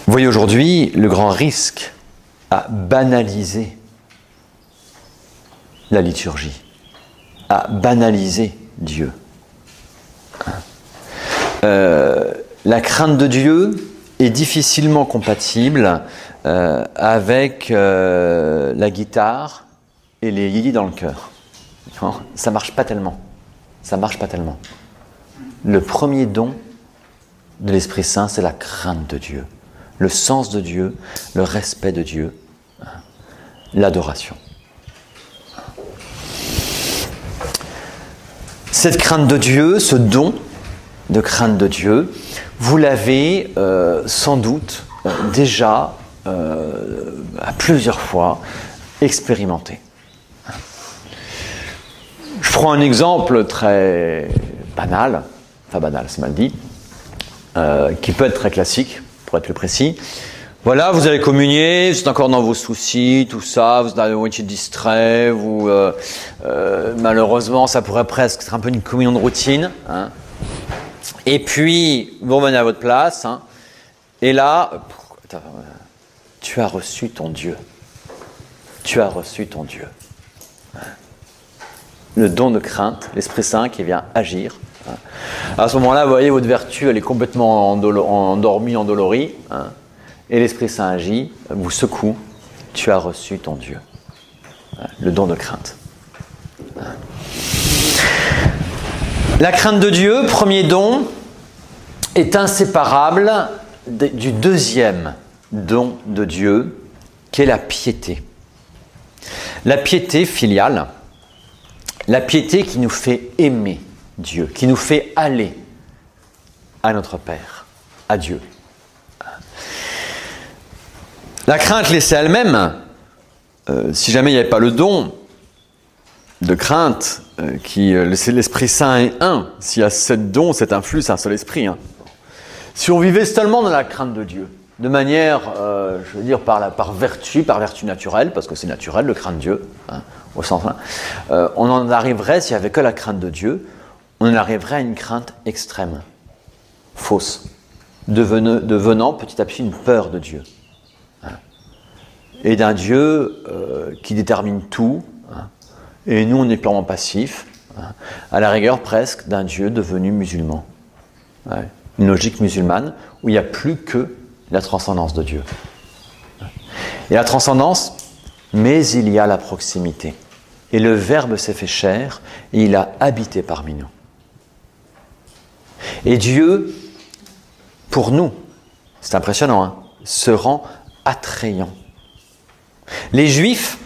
Vous voyez aujourd'hui le grand risque à banaliser la liturgie, à banaliser Dieu. La crainte de Dieu est difficilement compatible avec la guitare et les yéyis dans le cœur. Ça marche pas tellement. Ça marche pas tellement. Le premier don de l'Esprit Saint, c'est la crainte de Dieu, le sens de Dieu, le respect de Dieu, l'adoration. Cette crainte de Dieu, ce don de crainte de Dieu, vous l'avez sans doute déjà à plusieurs fois expérimenté. Je prends un exemple très banal, enfin banal, c'est mal dit, qui peut être très classique, pour être plus précis. Voilà, vous allez communier, vous êtes encore dans vos soucis, tout ça, vous êtes à moitié distrait, vous, malheureusement, ça pourrait presque être un peu une communion de routine. Hein. Et puis, vous revenez à votre place, hein, et là, tu as reçu ton Dieu. Tu as reçu ton Dieu. Le don de crainte, l'Esprit Saint qui vient agir. À ce moment-là, vous voyez, votre vertu, elle est complètement endormie, endolorie. Hein, et l'Esprit Saint agit, vous secoue. Tu as reçu ton Dieu. Le don de crainte. La crainte de Dieu, premier don, est inséparable du deuxième don de Dieu, qui est la piété. La piété filiale, la piété qui nous fait aimer Dieu, qui nous fait aller à notre Père, à Dieu. La crainte laissée elle-même, si jamais il n'y avait pas le don de crainte, l'Esprit Saint est un, s'il y a ce don, cet influx, c'est un seul esprit. Hein. Si on vivait seulement dans la crainte de Dieu, de manière, je veux dire, par vertu naturelle, parce que c'est naturel de craindre Dieu, hein, au sens on en arriverait, s'il n'y avait que la crainte de Dieu, on en arriverait à une crainte extrême, fausse, devenant petit à petit une peur de Dieu. Hein, et d'un Dieu qui détermine tout, hein, et nous on est purement passifs, hein, à la rigueur presque d'un Dieu devenu musulman. Ouais, une logique musulmane où il n'y a plus que la transcendance de Dieu. Et la transcendance, mais il y a la proximité. Et le Verbe s'est fait chair et il a habité parmi nous. Et Dieu, pour nous, c'est impressionnant, hein, se rend attrayant. Les Juifs,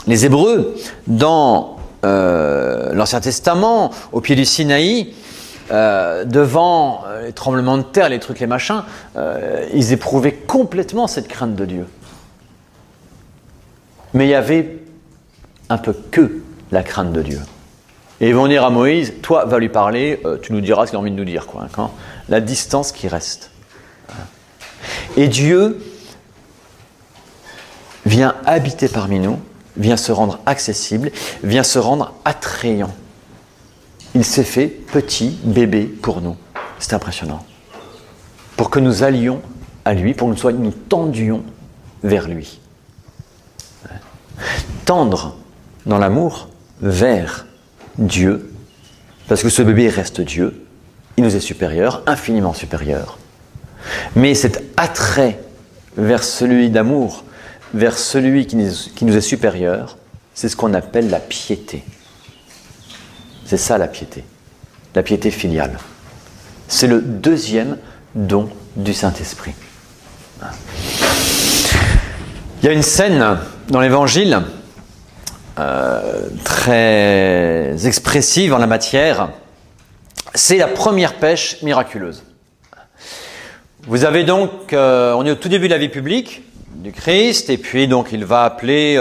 les Hébreux, dans l'Ancien Testament, au pied du Sinaï, devant les tremblements de terre, les trucs, les machins, ils éprouvaient complètement cette crainte de Dieu. Mais il y avait un peu que la crainte de Dieu. Et ils vont dire à Moïse, toi, va lui parler, tu nous diras ce qu'il a envie de nous dire. Quoi, hein, la distance qui reste. Et Dieu vient habiter parmi nous, vient se rendre accessible, vient se rendre attrayant. Il s'est fait petit bébé pour nous. C'est impressionnant. Pour que nous allions à lui, pour que nous tendions vers lui. Tendre dans l'amour vers Dieu, parce que ce bébé reste Dieu, il nous est supérieur, infiniment supérieur. Mais cet attrait vers celui d'amour, vers celui qui nous est supérieur, c'est ce qu'on appelle la piété. C'est ça la piété filiale. C'est le deuxième don du Saint-Esprit. Il y a une scène dans l'Évangile très expressive en la matière. C'est la première pêche miraculeuse. Vous avez donc, on est au tout début de la vie publique du Christ, et puis donc il va appeler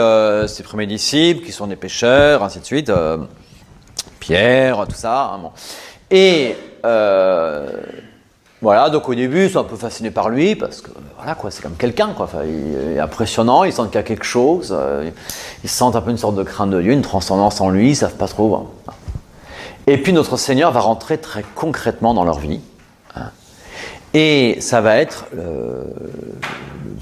ses premiers disciples qui sont des pêcheurs, ainsi de suite. Pierre, tout ça. Hein, bon. Et voilà, donc au début, ils sont un peu fascinés par lui, parce que voilà, quoi, c'est comme quelqu'un, quoi. Enfin, il est impressionnant, ils sentent qu'il y a quelque chose, ils sentent un peu une sorte de crainte de Dieu, une transcendance en lui, ils ne savent pas trop. Hein. Et puis notre Seigneur va rentrer très concrètement dans leur vie. Hein. Et ça va être le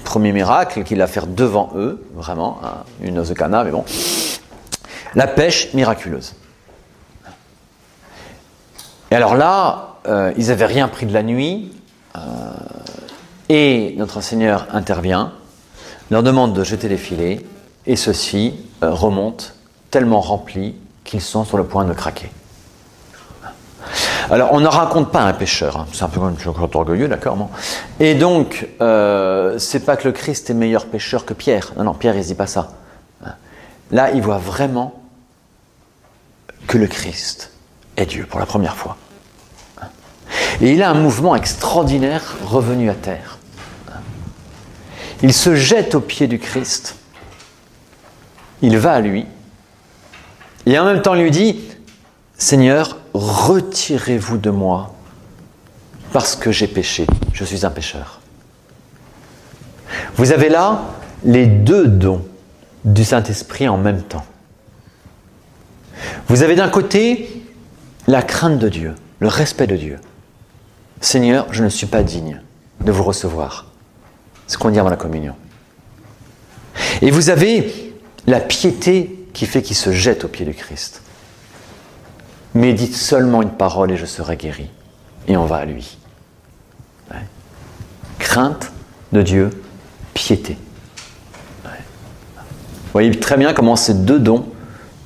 premier miracle qu'il va faire devant eux, vraiment, hein, une noce de Cana, mais bon, la pêche miraculeuse. Et alors là, ils n'avaient rien pris de la nuit, et notre Seigneur intervient, leur demande de jeter les filets, et ceux-ci remontent tellement remplis qu'ils sont sur le point de craquer. Alors, on ne raconte pas un pêcheur, hein, c'est un peu comme un orgueilleux, d'accord, bon. Et donc, c'est pas que le Christ est meilleur pêcheur que Pierre. Non, non, Pierre, il ne dit pas ça. Là, il voit vraiment que le Christ est Dieu pour la première fois. Et il a un mouvement extraordinaire revenu à terre. Il se jette aux pieds du Christ. Il va à lui. Et en même temps, lui dit, Seigneur, retirez-vous de moi parce que j'ai péché. Je suis un pécheur. Vous avez là les deux dons du Saint-Esprit en même temps. Vous avez d'un côté la crainte de Dieu, le respect de Dieu. Seigneur, je ne suis pas digne de vous recevoir. C'est ce qu'on dit avant la communion. Et vous avez la piété qui fait qu'il se jette aux pieds du Christ. Mais dites seulement une parole et je serai guéri. Et on va à lui. Ouais. Crainte de Dieu, piété. Ouais. Vous voyez très bien comment ces deux dons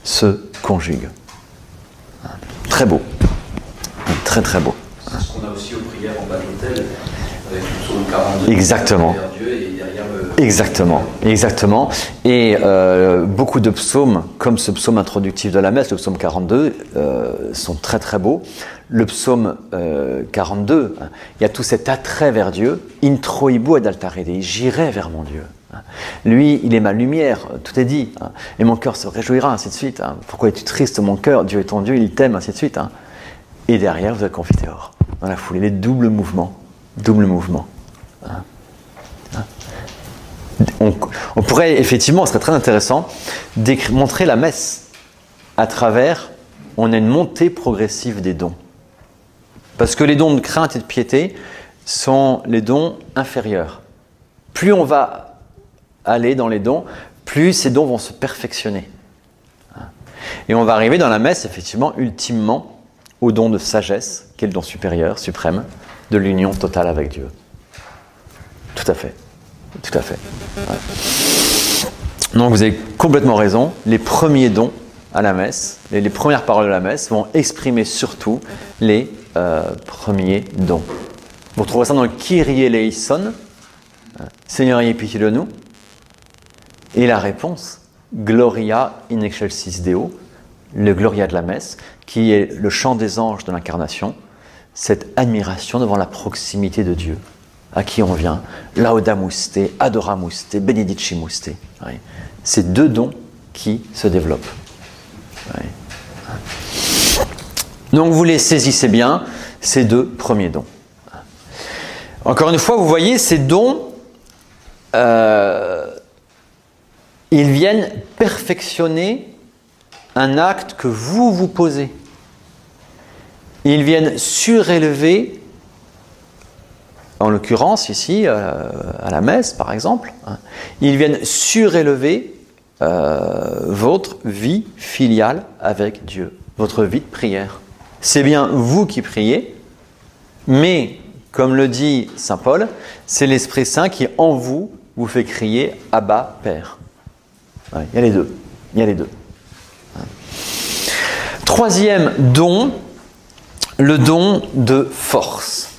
se conjuguent. Très beau. Très très beau. C'est ce qu'on a aussi aux prières en bas de l'hôtel, avec le psaume 42. Exactement. Vers Dieu et derrière le Exactement, exactement. Et beaucoup de psaumes, comme ce psaume introductif de la messe, le psaume 42, sont très très beaux. Le psaume 42, il y a tout cet attrait vers Dieu. Introibo ad altare Dei, j'irai vers mon Dieu. Lui, il est ma lumière, tout est dit. Et mon cœur se réjouira, ainsi de suite. Pourquoi es-tu triste, mon cœur? Dieu est ton Dieu, il t'aime, ainsi de suite. Et derrière, vous êtes Confiteor, dans la foulée, les doubles mouvements. Double mouvement. On pourrait, effectivement, ce serait très intéressant, montrer la messe à travers, on a une montée progressive des dons. Parce que les dons de crainte et de piété sont les dons inférieurs. Plus on va aller dans les dons, plus ces dons vont se perfectionner. Et on va arriver dans la messe, effectivement, ultimement, au don de sagesse, qui est le don supérieur, suprême, de l'union totale avec Dieu. Tout à fait. Tout à fait. Ouais. Donc vous avez complètement raison. Les premiers dons à la messe, les premières paroles de la messe vont exprimer surtout les premiers dons. Vous retrouverez ça dans le Kyrie eleison, Seigneur ayez pitié de nous. Et la réponse, Gloria in excelsis Deo, le Gloria de la messe, qui est le chant des anges de l'incarnation, cette admiration devant la proximité de Dieu, à qui on vient, laudamus te, adoramus te, benedicimus te. Oui. Ces deux dons qui se développent. Oui. Donc vous les saisissez bien, ces deux premiers dons. Encore une fois, vous voyez, ces dons, ils viennent perfectionner un acte que vous posez. Ils viennent surélever, en l'occurrence ici, à la messe par exemple, ils viennent surélever votre vie filiale avec Dieu, votre vie de prière. C'est bien vous qui priez, mais comme le dit saint Paul, c'est l'Esprit Saint qui en vous fait crier Abba Père. Ouais, il y a les deux. Il y a les deux. Troisième don, le don de force.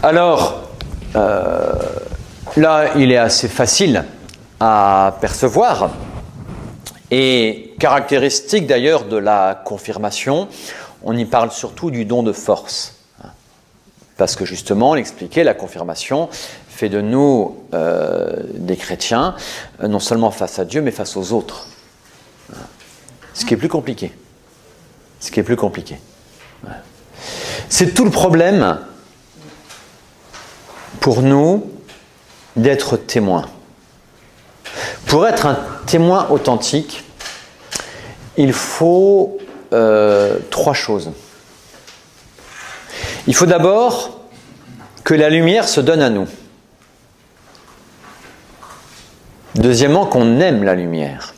Alors, là, il est assez facile à percevoir et caractéristique d'ailleurs de la confirmation, on y parle surtout du don de force. Parce que justement, on l'expliquait, la confirmation fait de nous des chrétiens, non seulement face à Dieu, mais face aux autres. Ce qui est plus compliqué. Ce qui est plus compliqué. C'est tout le problème pour nous d'être témoins. Pour être un témoin authentique, il faut trois choses. Il faut d'abord que la lumière se donne à nous. Deuxièmement, qu'on aime la lumière.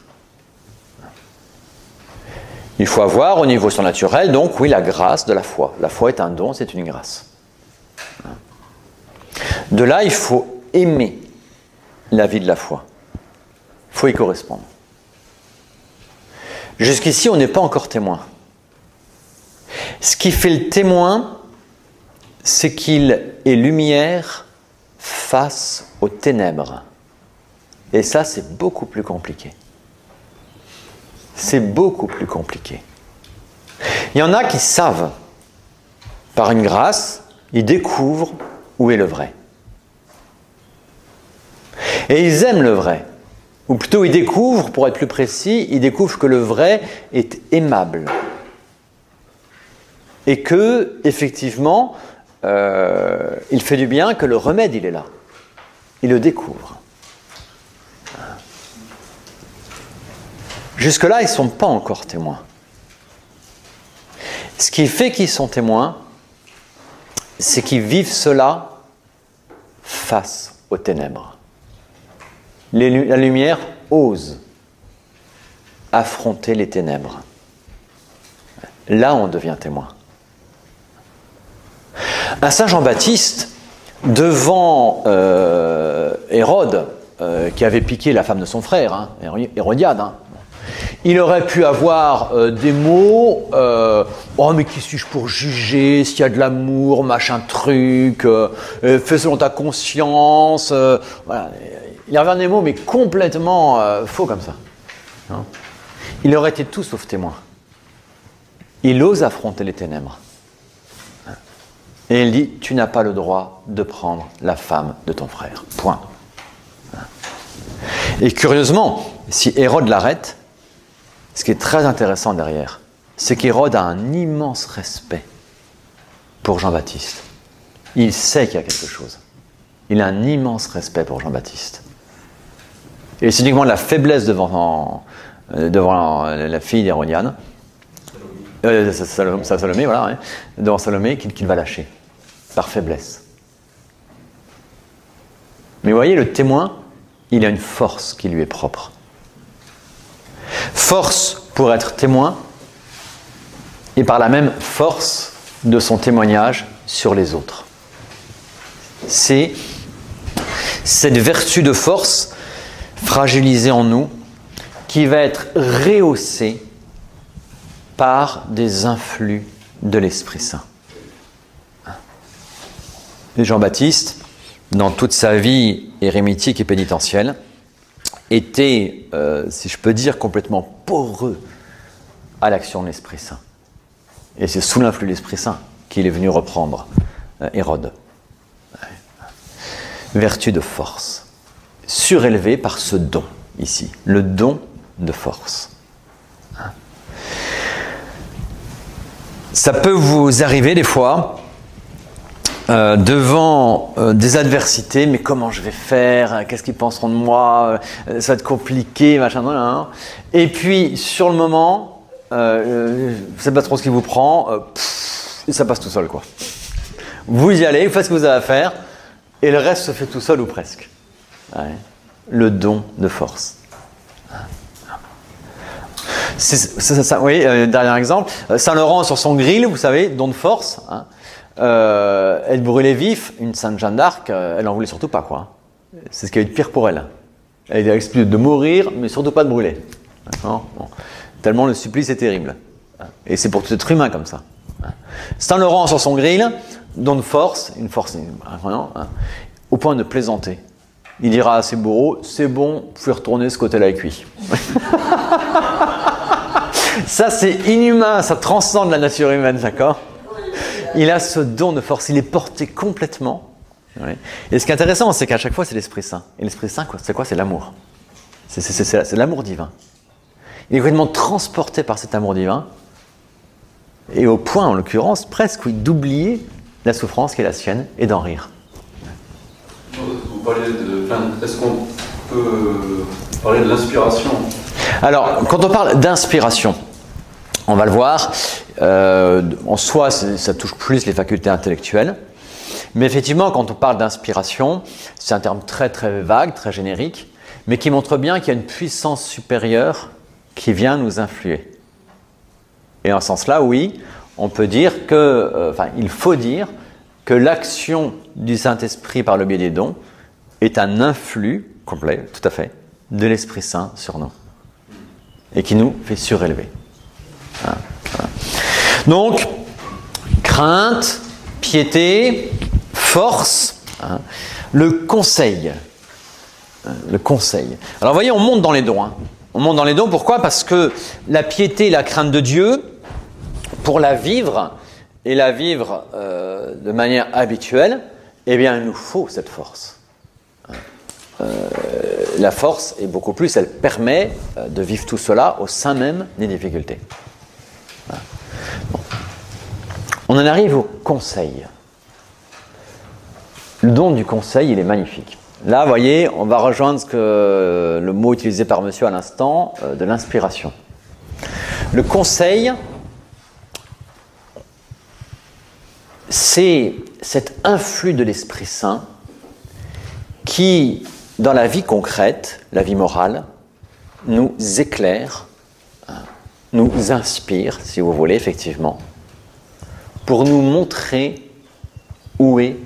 Il faut avoir au niveau surnaturel, donc oui, la grâce de la foi. La foi est un don, c'est une grâce. De là, il faut aimer la vie de la foi. Il faut y correspondre. Jusqu'ici, on n'est pas encore témoin. Ce qui fait le témoin, c'est qu'il est lumière face aux ténèbres. Et ça, c'est beaucoup plus compliqué. C'est beaucoup plus compliqué. Il y en a qui savent, par une grâce, ils découvrent où est le vrai. Et ils aiment le vrai. Ou plutôt, ils découvrent, pour être plus précis, ils découvrent que le vrai est aimable. Et que, effectivement, il fait du bien, que le remède, il est là. Ils le découvrent. Jusque-là, ils ne sont pas encore témoins. Ce qui fait qu'ils sont témoins, c'est qu'ils vivent cela face aux ténèbres. La lumière ose affronter les ténèbres. Là, on devient témoin. Un saint Jean-Baptiste, devant Hérode, qui avait piqué la femme de son frère, Hérodiade, Il aurait pu avoir des mots, oh mais qui suis-je pour juger, s'il y a de l'amour, machin truc, fais selon ta conscience. Voilà. Il aurait des mots mais complètement faux comme ça. Hein. Il aurait été tout sauf témoin. Il ose affronter les ténèbres. Et il dit, tu n'as pas le droit de prendre la femme de ton frère. Point. Et curieusement, si Hérode l'arrête, ce qui est très intéressant derrière, c'est qu'Hérode a un immense respect pour Jean-Baptiste. Il sait qu'il y a quelque chose. Il a un immense respect pour Jean-Baptiste. Et c'est uniquement la faiblesse devant la fille d'Hérodiane, Salomé, voilà, hein, devant Salomé, qu'il va lâcher, par faiblesse. Mais vous voyez, le témoin, il a une force qui lui est propre. Force pour être témoin, et par la même force de son témoignage sur les autres. C'est cette vertu de force fragilisée en nous qui va être rehaussée par des influx de l'Esprit Saint. Et Jean-Baptiste, dans toute sa vie érémitique et pénitentielle, était, si je peux dire, complètement poreux à l'action de l'Esprit Saint. Et c'est sous l'influx de l'Esprit Saint qu'il est venu reprendre Hérode. Vertu de force, surélevée par ce don, ici, le don de force. Ça peut vous arriver des fois, devant des adversités, mais comment je vais faire, qu'est-ce qu'ils penseront de moi, ça va être compliqué, machin, et puis sur le moment, vous ne savez pas trop ce qui vous prend, et ça passe tout seul, quoi. Vous y allez, vous faites ce que vous avez à faire, et le reste se fait tout seul ou presque. Ouais. Le don de force. Oui, dernier exemple, Saint-Laurent sur son grill, vous savez, don de force, hein. Elle brûlait vif, une Sainte Jeanne d'Arc, elle n'en voulait surtout pas, quoi. C'est ce qui y a eu de pire pour elle. Elle a expliqué de mourir, mais surtout pas de brûler. Bon. Tellement le supplice est terrible. Et c'est pour tout être humain comme ça. Saint-Laurent sur son grill, don de force, une force vraiment, au point de plaisanter. Il dira à ses bourreaux, c'est bon, vous pouvez retourner ce côté-là est cuit. Ça c'est inhumain, ça transcende la nature humaine, d'accord? Il a ce don de force, il est porté complètement. Ouais. Et ce qui est intéressant, c'est qu'à chaque fois, c'est l'Esprit Saint. Et l'Esprit Saint, c'est quoi? C'est l'amour. C'est l'amour divin. Il est complètement transporté par cet amour divin. Et au point, en l'occurrence, presque, oui, d'oublier la souffrance qui est la sienne et d'en rire. Vous parlez de... Est-ce qu'on peut parler de l'inspiration? Alors, quand on parle d'inspiration, on va le voir, en soi, ça touche plus les facultés intellectuelles. Mais effectivement, quand on parle d'inspiration, c'est un terme très très vague, très générique, mais qui montre bien qu'il y a une puissance supérieure qui vient nous influer. Et en ce sens-là, oui, on peut dire que, il faut dire que l'action du Saint-Esprit par le biais des dons est un influx complet, tout à fait, de l'Esprit Saint sur nous. Et qui nous fait surélever. Voilà. Donc, crainte, piété, force, le conseil. Le conseil. Alors, vous voyez, on monte dans les dons. On monte dans les dons, pourquoi? Parce que la piété et la crainte de Dieu, pour la vivre, et la vivre de manière habituelle, eh bien, il nous faut cette force. La force, et beaucoup plus, elle permet de vivre tout cela au sein même des difficultés. Voilà. Bon. On en arrive au conseil. Le don du conseil, il est magnifique. Là, vous voyez, on va rejoindre le mot utilisé par monsieur à l'instant, de l'inspiration. Le conseil, c'est cet influx de l'Esprit Saint qui, dans la vie concrète, la vie morale, nous éclaire, nous inspire, si vous voulez, effectivement, pour nous montrer où est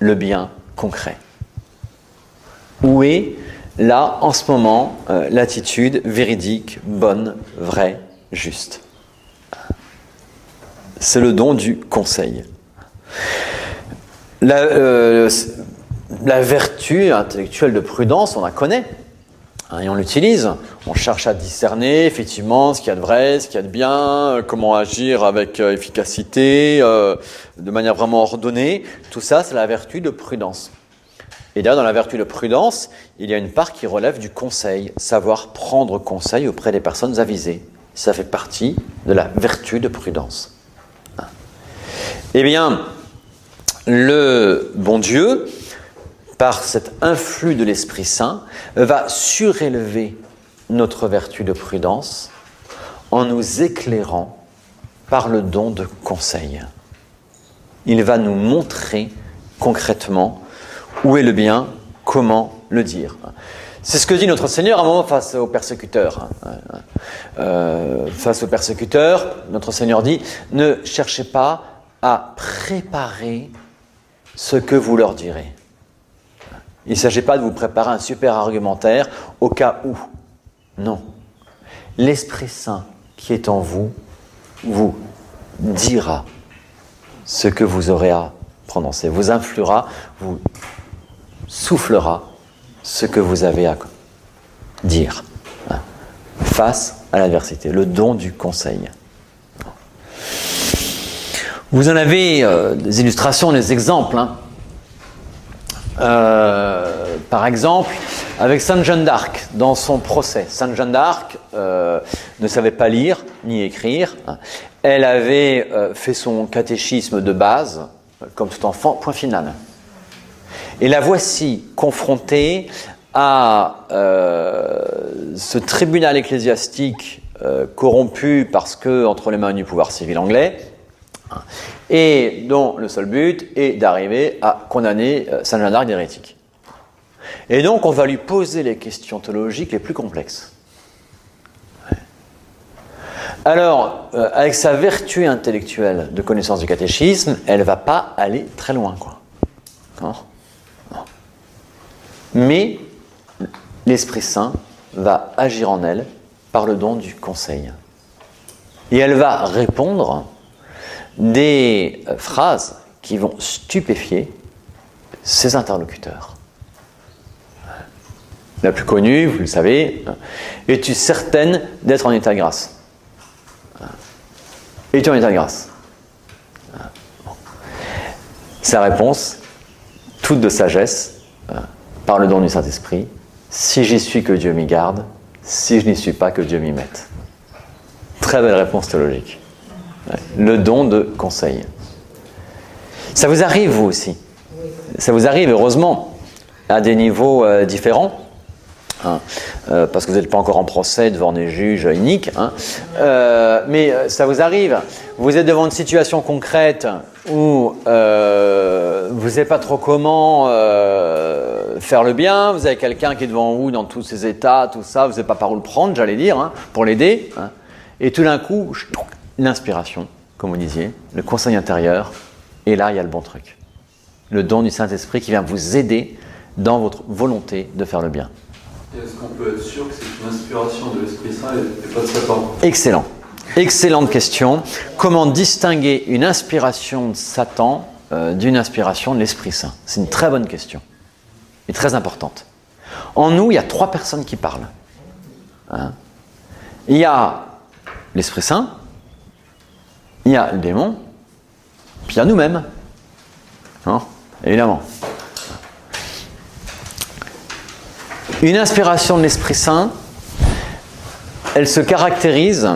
le bien concret. Où est là, en ce moment, l'attitude véridique, bonne, vraie, juste. C'est le don du conseil. La vertu intellectuelle de prudence, on la connaît, hein, et on l'utilise. On cherche à discerner effectivement ce qu'il y a de vrai, ce qu'il y a de bien, comment agir avec efficacité, de manière vraiment ordonnée. Tout ça, c'est la vertu de prudence. Et d'ailleurs, dans la vertu de prudence, il y a une part qui relève du conseil, savoir prendre conseil auprès des personnes avisées. Ça fait partie de la vertu de prudence. Eh bien, le bon Dieu, par cet influx de l'Esprit Saint, va surélever notre vertu de prudence en nous éclairant par le don de conseil. Il va nous montrer concrètement où est le bien, comment le dire. C'est ce que dit notre Seigneur à un moment face aux persécuteurs. Face aux persécuteurs, notre Seigneur dit « Ne cherchez pas à préparer ce que vous leur direz. » Il ne s'agit pas de vous préparer un super argumentaire au cas où. Non. L'Esprit Saint qui est en vous, vous dira ce que vous aurez à prononcer, vous influera, vous soufflera ce que vous avez à dire face à l'adversité, le don du conseil. Vous en avez des illustrations, des exemples. Par exemple, avec Sainte Jeanne d'Arc, dans son procès. Sainte Jeanne d'Arc ne savait pas lire ni écrire. Elle avait fait son catéchisme de base, comme tout enfant, point final. Et la voici confrontée à ce tribunal ecclésiastique corrompu parce que entre les mains du pouvoir civil anglais, et dont le seul but est d'arriver à condamner Sainte Jeanne d'Arc d'hérétique. Et donc on va lui poser les questions théologiques les plus complexes. Alors, avec sa vertu intellectuelle de connaissance du catéchisme, elle ne va pas aller très loin, quoi. Non. Mais l'Esprit Saint va agir en elle par le don du conseil. Et elle va répondre des phrases qui vont stupéfier ses interlocuteurs. La plus connue, vous le savez, « Es-tu certaine d'être en état de grâce ?» « Es-tu en état de grâce ?» Sa réponse, toute de sagesse, par le don du Saint-Esprit, « Si j'y suis, que Dieu m'y garde, si je n'y suis pas, que Dieu m'y mette. » Très belle réponse théologique. Le don de conseil. Ça vous arrive, vous aussi. Ça vous arrive, heureusement, à des niveaux différents. Parce que vous n'êtes pas encore en procès devant des juges iniques. Mais ça vous arrive. Vous êtes devant une situation concrète où vous ne savez pas trop comment faire le bien. Vous avez quelqu'un qui est devant vous dans tous ses états, tout ça. Vous ne savez pas par où le prendre, j'allais dire, pour l'aider. Et tout d'un coup, l'inspiration, comme vous disiez, le conseil intérieur, et là, il y a le bon truc. Le don du Saint-Esprit qui vient vous aider dans votre volonté de faire le bien. Et est-ce qu'on peut être sûr que c'est une inspiration de l'Esprit Saint et pas de Satan ? Excellent. Excellente question. Comment distinguer une inspiration de Satan d'une inspiration de l'Esprit Saint ? C'est une très bonne question. Et très importante. En nous, il y a 3 personnes qui parlent. Il y a l'Esprit Saint, il y a le démon, puis il y a nous-mêmes. Évidemment. Une inspiration de l'Esprit Saint, elle se caractérise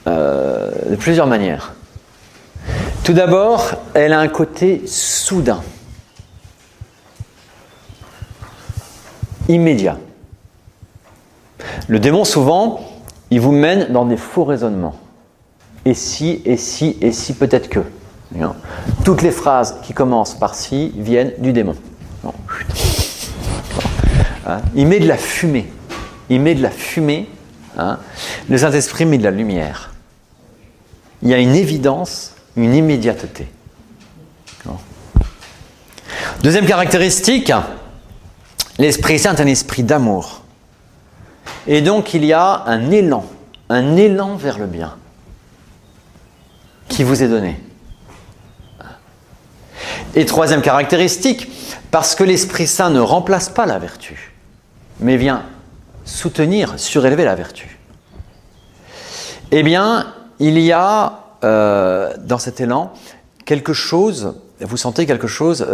de plusieurs manières. Tout d'abord, elle a un côté soudain, immédiat. Le démon, souvent, il vous mène dans des faux raisonnements. Et si, peut-être que. Toutes les phrases qui commencent par si viennent du démon. Il met de la fumée. Le Saint-Esprit met de la lumière. Il y a une évidence, une immédiateté. Deuxième caractéristique, L'Esprit Saint est un esprit d'amour. Et donc il y a un élan vers le bien qui vous est donné. Et troisième caractéristique, parce que l'Esprit Saint ne remplace pas la vertu, mais vient soutenir, surélever la vertu. Eh bien, il y a dans cet élan quelque chose, vous sentez quelque chose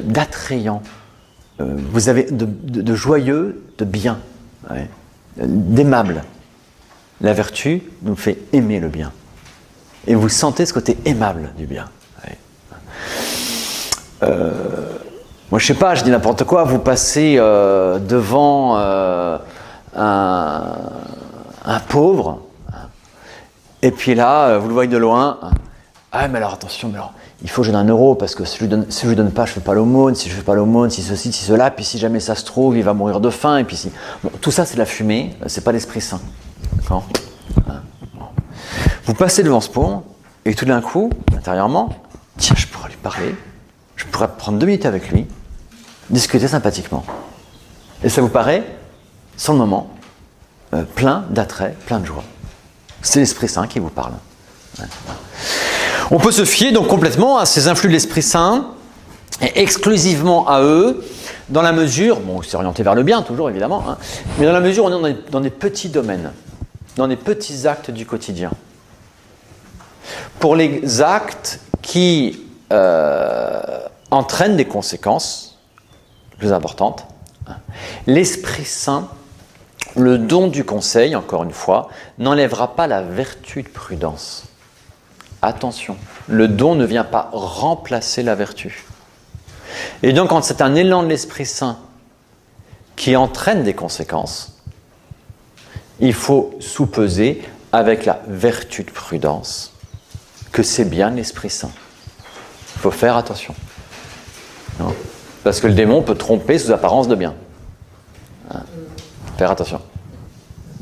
d'attrayant. Vous avez de joyeux, de bien, ouais, d'aimable. La vertu nous fait aimer le bien. Et vous sentez ce côté aimable du bien. Ouais. Moi, je sais pas, je dis n'importe quoi, vous passez devant un pauvre, et puis là, vous le voyez de loin. Ah, mais alors attention, mais alors, il faut que je donne 1 euro, parce que si je lui donne pas, je fais pas l'aumône, si je fais pas l'aumône, si ceci, si cela, puis si jamais ça se trouve, il va mourir de faim, et puis si... Bon, tout ça, c'est de la fumée, c'est pas l'Esprit Saint. D'accord ? Vous passez devant ce pauvre, et tout d'un coup, intérieurement, tiens, je pourrais lui parler, je pourrais prendre 2 minutes avec lui, discuter sympathiquement. Et ça vous paraît, sur le moment, plein d'attrait, plein de joie. C'est l'Esprit Saint qui vous parle. Ouais. On peut se fier donc complètement à ces influx de l'Esprit Saint, et exclusivement à eux, dans la mesure, bon, c'est orienté vers le bien toujours évidemment, hein, mais dans la mesure où on est dans des petits domaines, dans des petits actes du quotidien. Pour les actes qui entraînent des conséquences plus importantes, l'Esprit Saint, le don du conseil, encore une fois, n'enlèvera pas la vertu de prudence. Attention, le don ne vient pas remplacer la vertu. Et donc, quand c'est un élan de l'Esprit Saint qui entraîne des conséquences, il faut soupeser avec la vertu de prudence que c'est bien l'Esprit Saint. Il faut faire attention. Non ? Parce que le démon peut tromper sous apparence de bien. Faire attention.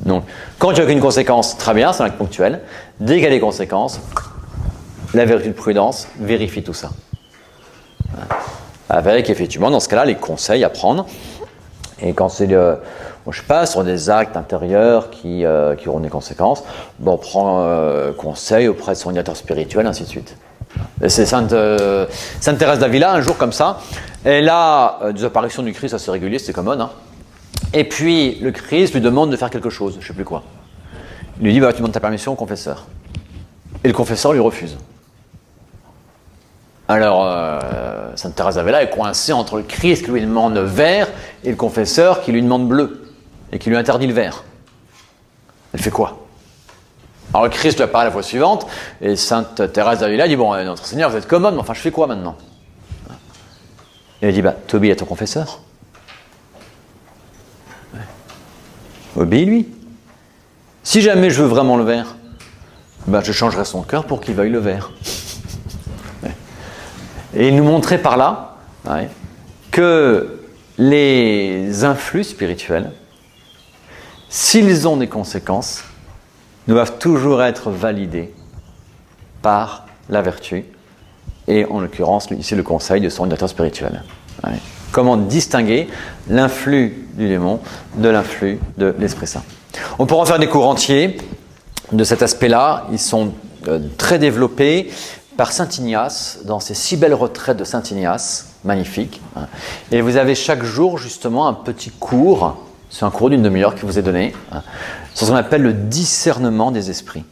Donc, quand il n'y a aucune conséquence, très bien, c'est un acte ponctuel. Dès qu'il y a des conséquences, la vertu de prudence vérifie tout ça. Avec, effectivement, dans ce cas-là, les conseils à prendre. Et quand c'est, je sais pas, sur des actes intérieurs qui auront des conséquences, bon, on prend conseil auprès de son guidateur spirituel, ainsi de suite. Et c'est Sainte Thérèse d'Avila, un jour comme ça, elle a des apparitions du Christ assez régulières, c'est commode, hein. Et puis, le Christ lui demande de faire quelque chose, je ne sais plus quoi. Il lui dit, bah, tu demandes ta permission au confesseur. Et le confesseur lui refuse. Alors, Sainte Thérèse d'Avila est coincée entre le Christ qui lui demande vert et le confesseur qui lui demande bleu et qui lui interdit le vert. Elle fait quoi? Alors le Christ lui apparaît la fois suivante et Sainte Thérèse d'Avila dit, bon, notre Seigneur, vous êtes commode, mais enfin, je fais quoi maintenant? Et elle dit, bah, t'obéis à ton confesseur. Obéis-lui. Si jamais je veux vraiment le vert, ben je changerai son cœur pour qu'il veuille le vert. Et il nous montrait par là que les influx spirituels, s'ils ont des conséquences, doivent toujours être validés par la vertu, et en l'occurrence, ici le conseil de son guidateur spirituel. Comment distinguer l'influx du démon de l'influx de l'Esprit Saint. On pourra en faire des cours entiers de cet aspect-là. Ils sont très développés par Saint Ignace, dans ces 6 belles retraites de Saint Ignace, magnifiques. Et vous avez chaque jour justement un petit cours, c'est un cours d'une demi-heure qui vous est donné, sur ce qu'on appelle le discernement des esprits.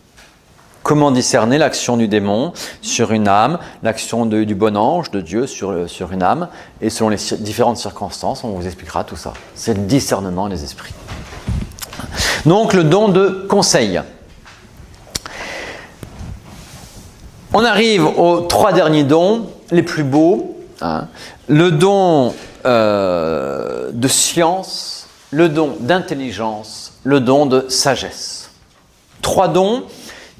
Comment discerner l'action du démon sur une âme, l'action du bon ange, de Dieu sur une âme, et selon les différentes circonstances, on vous expliquera tout ça. C'est le discernement des esprits. Donc le don de conseil. On arrive aux 3 derniers dons, les plus beaux. Le don de science, le don d'intelligence, le don de sagesse. 3 dons.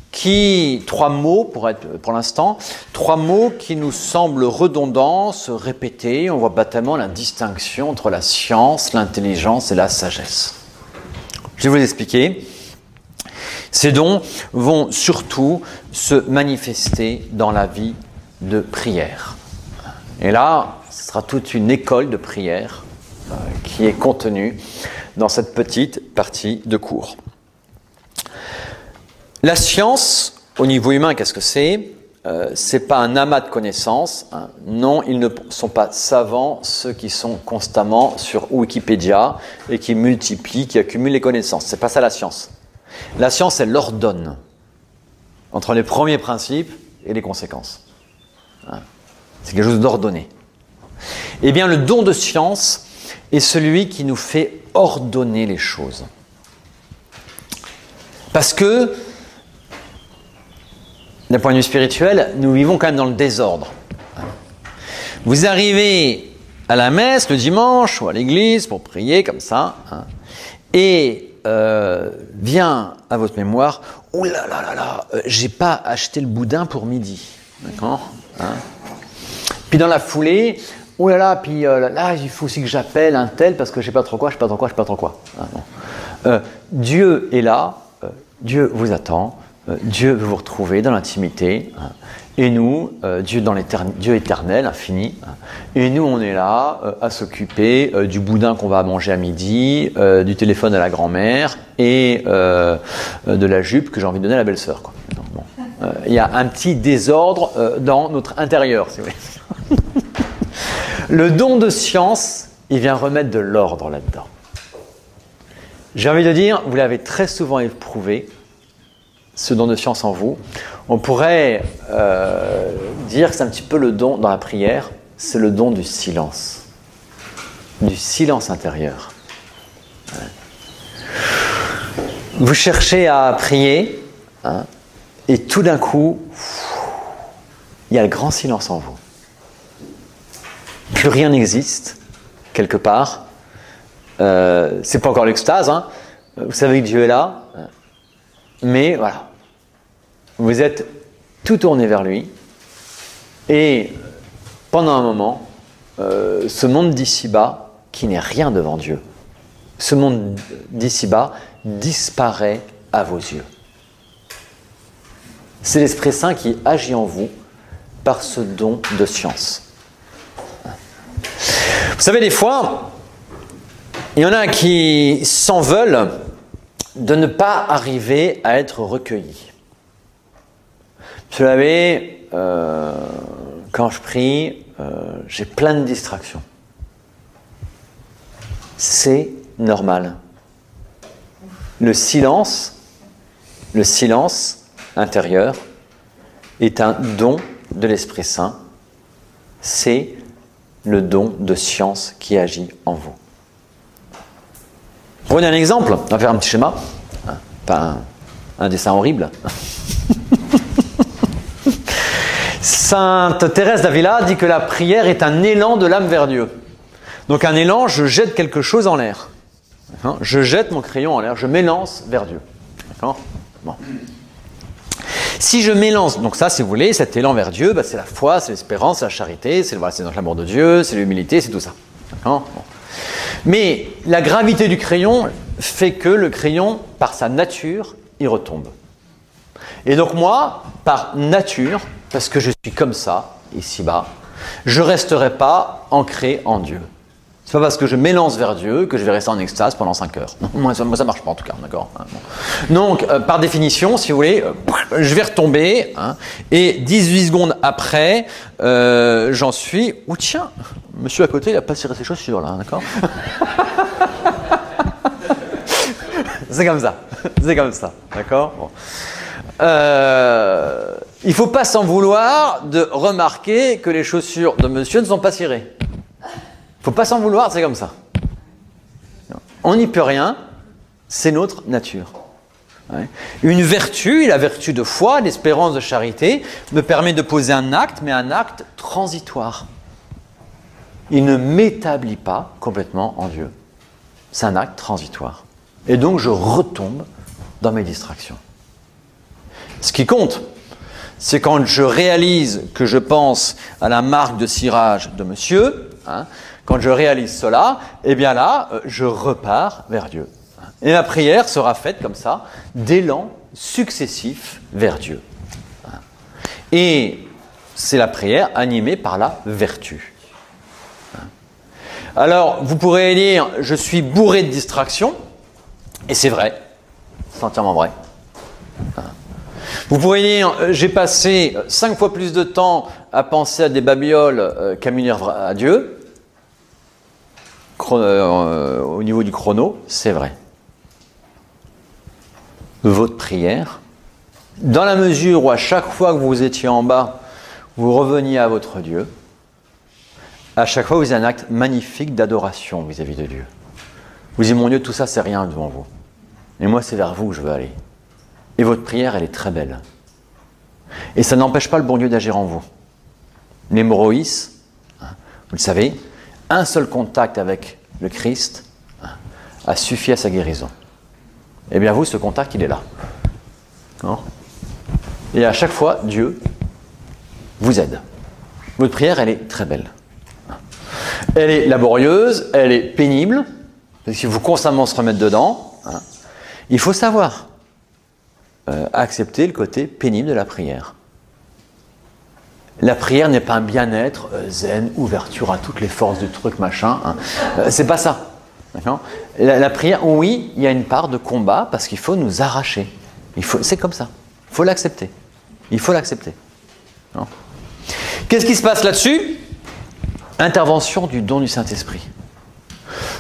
3 mots pour l'instant, 3 mots qui nous semblent redondants, se répéter. On voit bêtement la distinction entre la science, l'intelligence et la sagesse. Je vais vous expliquer. Ces dons vont surtout se manifester dans la vie de prière. Et là, ce sera toute une école de prière qui est contenu dans cette petite partie de cours. La science, au niveau humain, qu'est-ce que c'est ? C'est pas un amas de connaissances. Hein. Non, ils ne sont pas savants, ceux qui sont constamment sur Wikipédia et qui multiplient, qui accumulent les connaissances. C'est pas ça la science. La science, elle ordonne entre les premiers principes et les conséquences. Hein. C'est quelque chose d'ordonné. Eh bien, le don de science est celui qui nous fait ordonner les choses. Parce que d'un point de vue spirituel, nous vivons quand même dans le désordre. Vous arrivez à la messe le dimanche ou à l'église pour prier comme ça, hein, et vient à votre mémoire, oh là là là là, j'ai pas acheté le boudin pour midi, d'accord, hein. Puis dans la foulée, oh là là, puis là il faut aussi que j'appelle un tel parce que je sais pas trop quoi. Hein, bon. Dieu est là, Dieu vous attend. Dieu veut vous retrouver dans l'intimité, hein, et nous, Dieu éternel, infini, hein, et nous on est là à s'occuper du boudin qu'on va manger à midi, du téléphone à la grand-mère et de la jupe que j'ai envie de donner à la belle-sœur. Bon. Il y a un petit désordre dans notre intérieur, si vous voulez. Le don de science, il vient remettre de l'ordre là-dedans. J'ai envie de dire, vous l'avez très souvent éprouvé, ce don de science en vous. On pourrait dire que c'est un petit peu le don dans la prière, c'est le don du silence intérieur. Vous cherchez à prier, hein, et tout d'un coup, il y a le grand silence en vous. Plus rien n'existe, quelque part. C'est pas encore l'extase, hein. Vous savez que Dieu est là, mais voilà. Vous êtes tout tourné vers lui, et pendant un moment, ce monde d'ici-bas, qui n'est rien devant Dieu, ce monde d'ici-bas disparaît à vos yeux. C'est l'Esprit Saint qui agit en vous par ce don de science. Vous savez, des fois, il y en a qui s'en veulent de ne pas arriver à être recueillis. Vous savez, quand je prie, j'ai plein de distractions. C'est normal. Le silence intérieur est un don de l'Esprit Saint. C'est le don de science qui agit en vous. Prenez un exemple, on va faire un petit schéma, pas un dessin horrible. Sainte Thérèse d'Avila dit que la prière est un élan de l'âme vers Dieu. Donc un élan, je jette quelque chose en l'air. Je jette mon crayon en l'air, je m'élance vers Dieu. D'accord ? Bon. Si je m'élance, donc ça si vous voulez, cet élan vers Dieu, bah, c'est la foi, c'est l'espérance, c'est la charité, c'est donc l'amour de Dieu, c'est l'humilité, c'est tout ça. D'accord ? Bon. Mais la gravité du crayon fait que le crayon, par sa nature, il retombe. Et donc moi, par nature, parce que je suis comme ça, ici-bas, je ne resterai pas ancré en Dieu. Ce n'est pas parce que je m'élance vers Dieu que je vais rester en extase pendant 5 heures. Moi, ça ne marche pas en tout cas, d'accord. Donc, par définition, si vous voulez, je vais retomber, hein, et 18 secondes après, j'en suis... Oh tiens, monsieur à côté, il n'a pas tiré ses chaussures là, d'accord. C'est comme ça, d'accord. Bon. Il ne faut pas s'en vouloir de remarquer que les chaussures de monsieur ne sont pas cirées. Il ne faut pas s'en vouloir, c'est comme ça. On n'y peut rien, c'est notre nature. Ouais. Une vertu, la vertu de foi, l'espérance de charité, me permet de poser un acte, mais un acte transitoire. Il ne m'établit pas complètement en Dieu. C'est un acte transitoire. Et donc je retombe dans mes distractions. Ce qui compte, c'est quand je réalise que je pense à la marque de cirage de monsieur, hein, quand je réalise cela, eh bien là, je repars vers Dieu. Et ma prière sera faite comme ça, d'élan successifs vers Dieu. Et c'est la prière animée par la vertu. Alors, vous pourrez lire « Je suis bourré de distractions », et c'est vrai, c'est entièrement vrai. Vous pourrez lire « J'ai passé 5 fois plus de temps à penser à des babioles qu'à m'unir à Dieu ». Au niveau du chrono, c'est vrai. Votre prière, dans la mesure où à chaque fois que vous étiez en bas, vous reveniez à votre Dieu, à chaque fois vous avez un acte magnifique d'adoration vis-à-vis de Dieu. Vous dites, mon Dieu, tout ça c'est rien devant vous. Et moi c'est vers vous que je veux aller. Et votre prière, elle est très belle. Et ça n'empêche pas le bon Dieu d'agir en vous. L'hémorroïs, vous le savez, un seul contact avec le Christ a suffi à sa guérison. Eh bien vous, ce contact, il est là. Non ? Et à chaque fois, Dieu vous aide. Votre prière, elle est très belle. Elle est laborieuse, elle est pénible, parce qu'il faut constamment se remettre dedans. Il faut savoir accepter le côté pénible de la prière. La prière n'est pas un bien-être zen, ouverture à toutes les forces du truc, machin. C'est pas ça. La prière, oui, il y a une part de combat parce qu'il faut nous arracher. C'est comme ça. Il faut l'accepter. Il faut l'accepter. Qu'est-ce qui se passe là-dessus? Intervention du don du Saint-Esprit.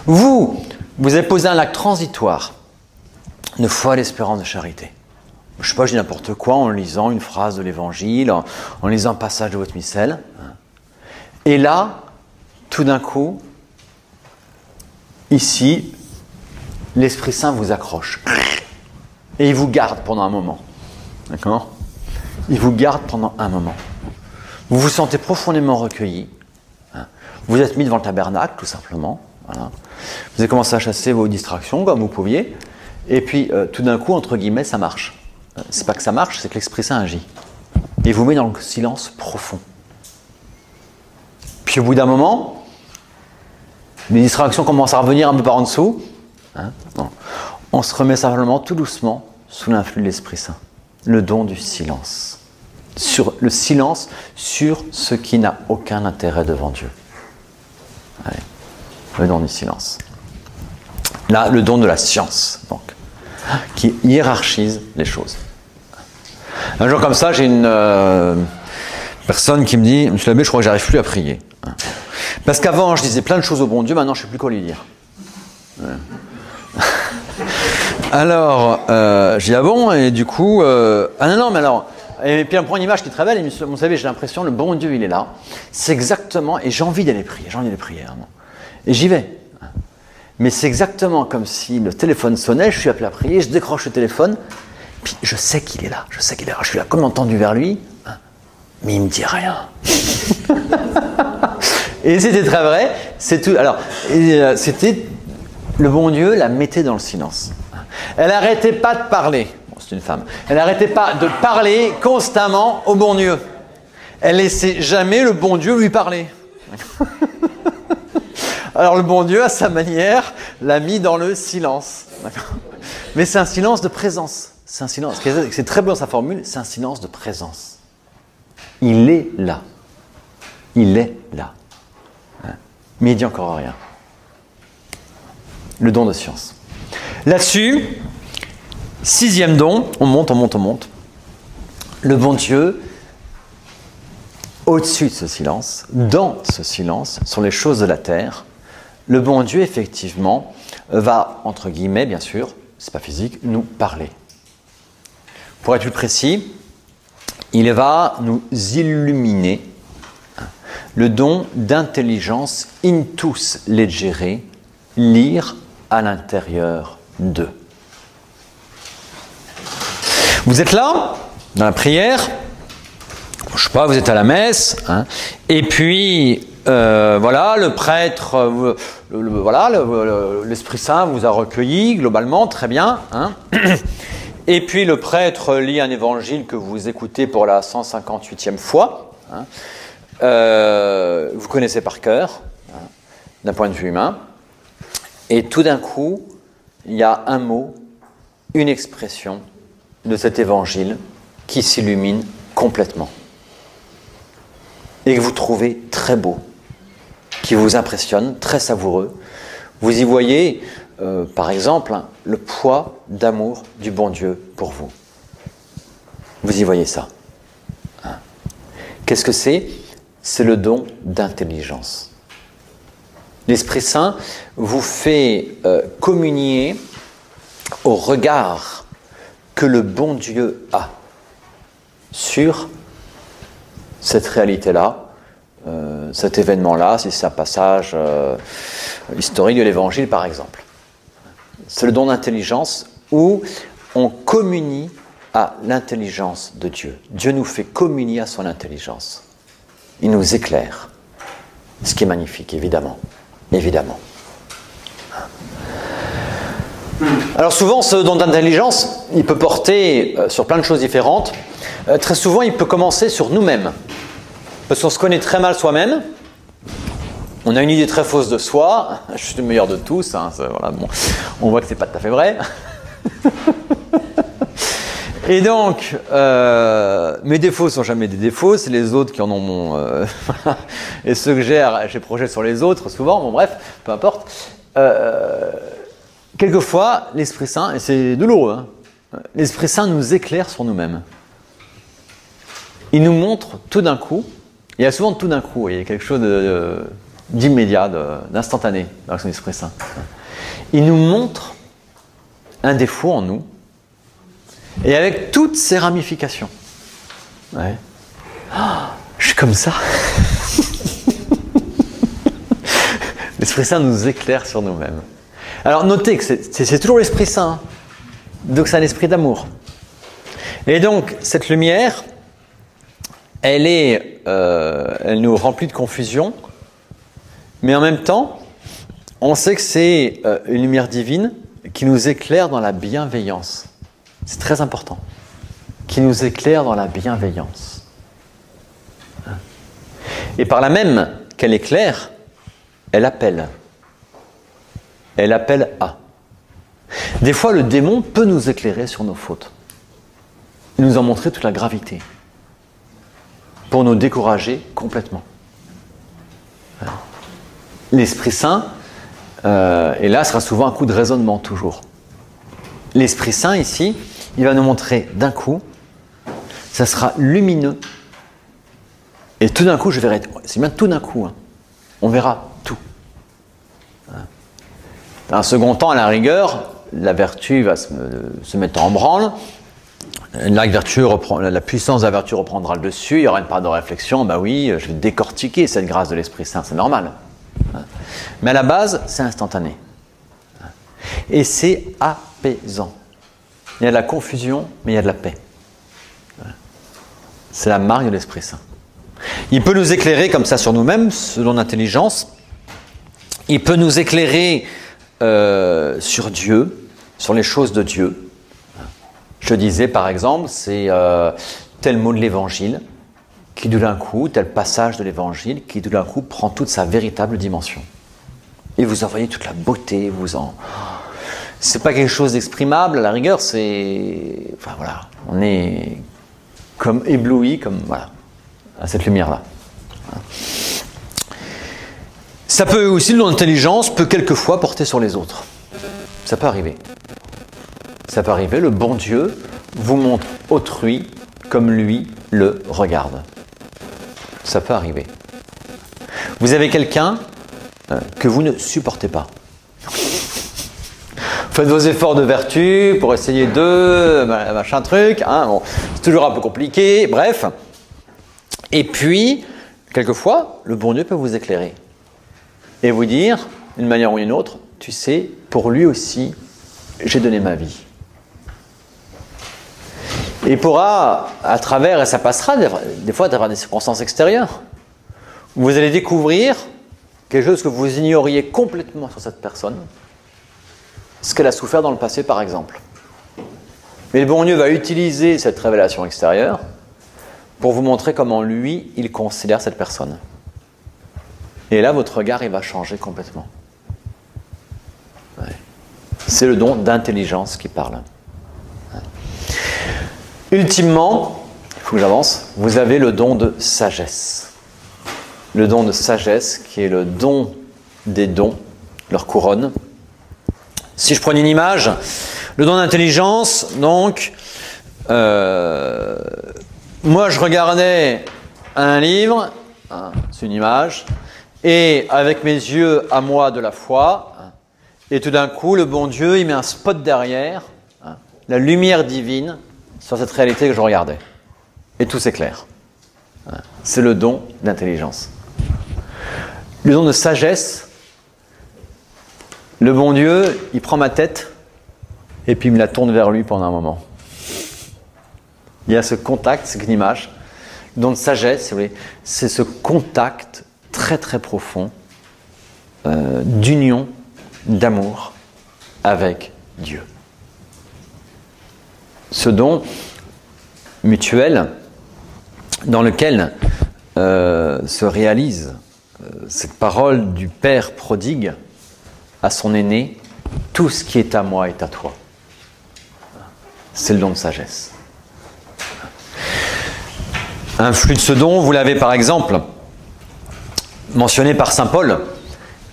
Vous avez posé un acte transitoire de foi, l'espérance, de charité. Je ne sais pas, je dis n'importe quoi en lisant une phrase de l'Évangile, en lisant un passage de votre missel. Et là, tout d'un coup, ici, l'Esprit Saint vous accroche. Et il vous garde pendant un moment. D'accord? Il vous garde pendant un moment. Vous vous sentez profondément recueilli. Vous êtes mis devant le tabernacle, tout simplement. Voilà. Vous avez commencé à chasser vos distractions, comme vous pouviez. Et puis, tout d'un coup, entre guillemets, ça marche. C'est pas que ça marche, c'est que l'Esprit Saint agit. Et vous met dans le silence profond. Puis au bout d'un moment, les distractions commencent à revenir un peu par en dessous. On se remet simplement, tout doucement, sous l'influx de l'Esprit Saint. Le don du silence. Le silence sur ce qui n'a aucun intérêt devant Dieu. Allez. Le don du silence. Là, le don de la science, donc, qui hiérarchise les choses. Un jour comme ça, j'ai une personne qui me dit « Monsieur l'abbé, je crois que j'arrive plus à prier. » Parce qu'avant, je disais plein de choses au bon Dieu, maintenant je ne sais plus quoi lui dire. Alors, je dis « Ah bon ?» Et du coup, ah non, mais alors, et puis on prend une image qui est très belle, et vous savez, j'ai l'impression, le bon Dieu, il est là. C'est exactement, et j'ai envie d'aller prier, et j'y vais. Mais c'est exactement comme si le téléphone sonnait, je suis appelé à prier, je décroche le téléphone, puis je sais qu'il est là, je suis là comme entendu vers lui, mais il me dit rien. Et c'était très vrai, c'est tout. Alors, c'était le bon Dieu la mettait dans le silence. Elle n'arrêtait pas de parler. Bon, c'est une femme. Elle n'arrêtait pas de parler constamment au bon Dieu. Elle laissait jamais le bon Dieu lui parler. Alors le bon Dieu, à sa manière, l'a mis dans le silence. Mais c'est un silence de présence. C'est un silence. C'est très bien sa formule. C'est un silence de présence. Il est là. Il est là. Mais il dit encore rien. Le don de science. Là-dessus, 6e don, on monte. Le bon Dieu, au-dessus de ce silence, dans ce silence, sur les choses de la terre, le bon Dieu, effectivement, va, entre guillemets, bien sûr, c'est pas physique, nous parler. Pour être plus précis, il va nous illuminer le don d'intelligence intus legere, lire à l'intérieur d'eux. Vous êtes là, dans la prière, je sais pas, vous êtes à la messe, et puis voilà, le prêtre, l'Esprit Saint vous a recueilli globalement, très bien. Et puis le prêtre lit un évangile que vous écoutez pour la 158e fois. Vous connaissez par cœur, d'un point de vue humain. Et tout d'un coup, il y a un mot, une expression de cet évangile qui s'illumine complètement. Et que vous trouvez très beau, qui vous impressionne, très savoureux. Vous y voyez, par exemple, hein, le poids d'amour du bon Dieu pour vous. Vous y voyez ça. Hein. Qu'est-ce que c'est? C'est le don d'intelligence. L'Esprit Saint vous fait communier au regard que le bon Dieu a sur cette réalité-là, cet événement-là, si c'est un passage historique de l'Évangile par exemple. C'est le don d'intelligence où on communie à l'intelligence de Dieu. Dieu nous fait communier à son intelligence. Il nous éclaire. Ce qui est magnifique, évidemment. Évidemment. Alors souvent, ce don d'intelligence, il peut porter sur plein de choses différentes. Très souvent, il peut commencer sur nous-mêmes. Parce qu'on se connaît très mal soi-même. On a une idée très fausse de soi. Je suis le meilleur de tous. Hein, voilà, bon, on voit que c'est pas tout à fait vrai. Et donc, mes défauts ne sont jamais des défauts, c'est les autres qui en ont et ceux que j'ai projeté sur les autres, souvent, bon bref, peu importe. Quelquefois, l'Esprit Saint, et c'est douloureux, hein, l'Esprit Saint nous éclaire sur nous-mêmes. Il nous montre tout d'un coup, il y a souvent tout d'un coup, il y a quelque chose d'immédiat, d'instantané dans son Esprit Saint. Il nous montre un défaut en nous, et avec toutes ses ramifications. Ouais. Oh, je suis comme ça. L'Esprit Saint nous éclaire sur nous-mêmes. Alors notez que c'est toujours l'Esprit Saint. Hein. Donc c'est un esprit d'amour. Et donc cette lumière, elle nous remplit de confusion, mais en même temps, on sait que c'est une lumière divine qui nous éclaire dans la bienveillance. C'est très important. Qui nous éclaire dans la bienveillance. Et par là même qu'elle éclaire, elle appelle. Elle appelle à. Des fois, le démon peut nous éclairer sur nos fautes. Et nous en montrer toute la gravité. Pour nous décourager complètement. L'Esprit Saint, et là, sera souvent un coup de raisonnement toujours. L'Esprit Saint, ici, il va nous montrer d'un coup, ça sera lumineux. Et tout d'un coup, je verrai, c'est bien tout d'un coup, hein, on verra tout. Dans un second temps, à la rigueur, la vertu va se mettre en branle, la puissance de la vertu reprendra le dessus, il y aura une part de réflexion, bah oui, je vais décortiquer cette grâce de l'Esprit Saint, c'est normal. Mais à la base, c'est instantané. Et c'est apaisant. Il y a de la confusion, mais il y a de la paix. C'est la marque de l'Esprit Saint. Il peut nous éclairer comme ça sur nous-mêmes, selon l'intelligence. Il peut nous éclairer sur Dieu, sur les choses de Dieu. Je disais par exemple, c'est tel mot de l'Évangile, qui tout d'un coup, tel passage de l'Évangile, qui tout d'un coup prend toute sa véritable dimension. Et vous en voyez toute la beauté, c'est pas quelque chose d'exprimable, à la rigueur, c'est... Enfin voilà, on est comme ébloui, comme voilà, à cette lumière-là. Voilà. Ça peut aussi, l'intelligence peut quelquefois porter sur les autres. Ça peut arriver. Ça peut arriver, le bon Dieu vous montre autrui comme lui le regarde. Ça peut arriver. Vous avez quelqu'un que vous ne supportez pas. Faites vos efforts de vertu pour essayer de machin truc, hein, bon, c'est toujours un peu compliqué, bref. Et puis, quelquefois, le bon Dieu peut vous éclairer et vous dire, d'une manière ou d'une autre, tu sais, pour lui aussi, j'ai donné ma vie. Et il pourra, à travers, et ça passera des fois à travers des circonstances extérieures, vous allez découvrir quelque chose que vous ignoriez complètement sur cette personne, ce qu'elle a souffert dans le passé par exemple. Mais le bon Dieu va utiliser cette révélation extérieure pour vous montrer comment lui, il considère cette personne. Et là, votre regard, il va changer complètement. Ouais. C'est le don d'intelligence qui parle. Ouais. Ultimement, il faut que j'avance, vous avez le don de sagesse. le don de sagesse, qui est le don des dons, leur couronne. Si je prenais une image, le don d'intelligence, donc, moi je regardais un livre, hein, c'est une image, et avec mes yeux à moi de la foi, hein, et tout d'un coup, le bon Dieu, il met un spot derrière, hein, la lumière divine sur cette réalité que je regardais. Et tout s'éclaire. Hein, c'est le don d'intelligence. Le don de sagesse, le bon Dieu, il prend ma tête et puis il me la tourne vers lui pendant un moment. Il y a ce contact, c'est une image. Le don de sagesse, si vous voulez, c'est ce contact très très profond d'union, d'amour avec Dieu. Ce don mutuel dans lequel se réalise cette parole du Père prodigue à son aîné, tout ce qui est à moi est à toi. C'est le don de sagesse. Un flux de ce don, vous l'avez par exemple mentionné par saint Paul,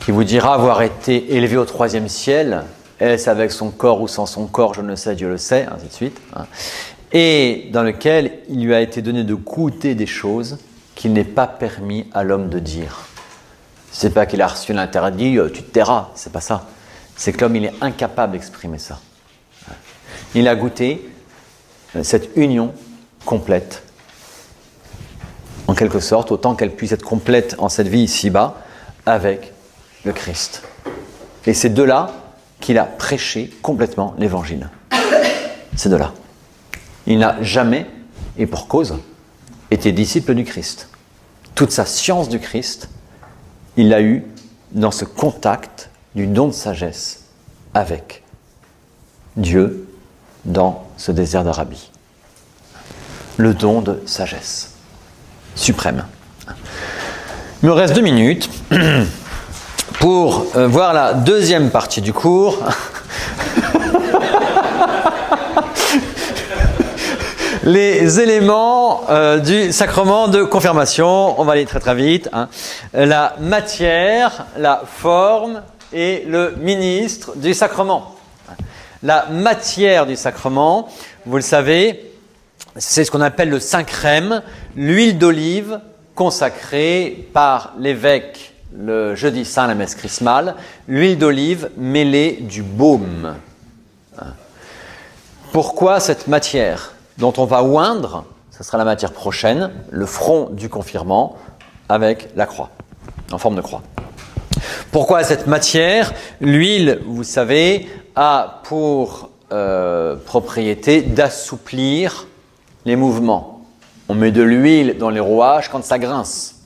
qui vous dira avoir été élevé au 3e ciel, est-ce avec son corps ou sans son corps, je ne sais, Dieu le sait, ainsi de suite, hein, et dans lequel il lui a été donné de goûter des choses qu'il n'est pas permis à l'homme de dire. C'est pas qu'il a reçu l'interdit, tu te tairas, c'est pas ça. C'est que l'homme, il est incapable d'exprimer ça. Il a goûté cette union complète, en quelque sorte, autant qu'elle puisse être complète en cette vie ici-bas, avec le Christ. Et c'est de là qu'il a prêché complètement l'évangile. C'est de là. Il n'a jamais, et pour cause, été disciple du Christ. Toute sa science du Christ, il l'a eu dans ce contact du don de sagesse avec Dieu dans ce désert d'Arabie. Le don de sagesse suprême. Il me reste 2 minutes pour voir la deuxième partie du cours. Les éléments du sacrement de confirmation, on va aller très très vite, hein. La matière, la forme et le ministre du sacrement. La matière du sacrement, vous le savez, c'est ce qu'on appelle le saint crème, l'huile d'olive consacrée par l'évêque le jeudi saint, la messe chrismale, l'huile d'olive mêlée du baume. Pourquoi cette matière dont on va oindre, ce sera la matière prochaine, le front du confirmant avec la croix, en forme de croix. Pourquoi cette matière? L'huile, vous savez, a pour propriété d'assouplir les mouvements. On met de l'huile dans les rouages quand ça grince.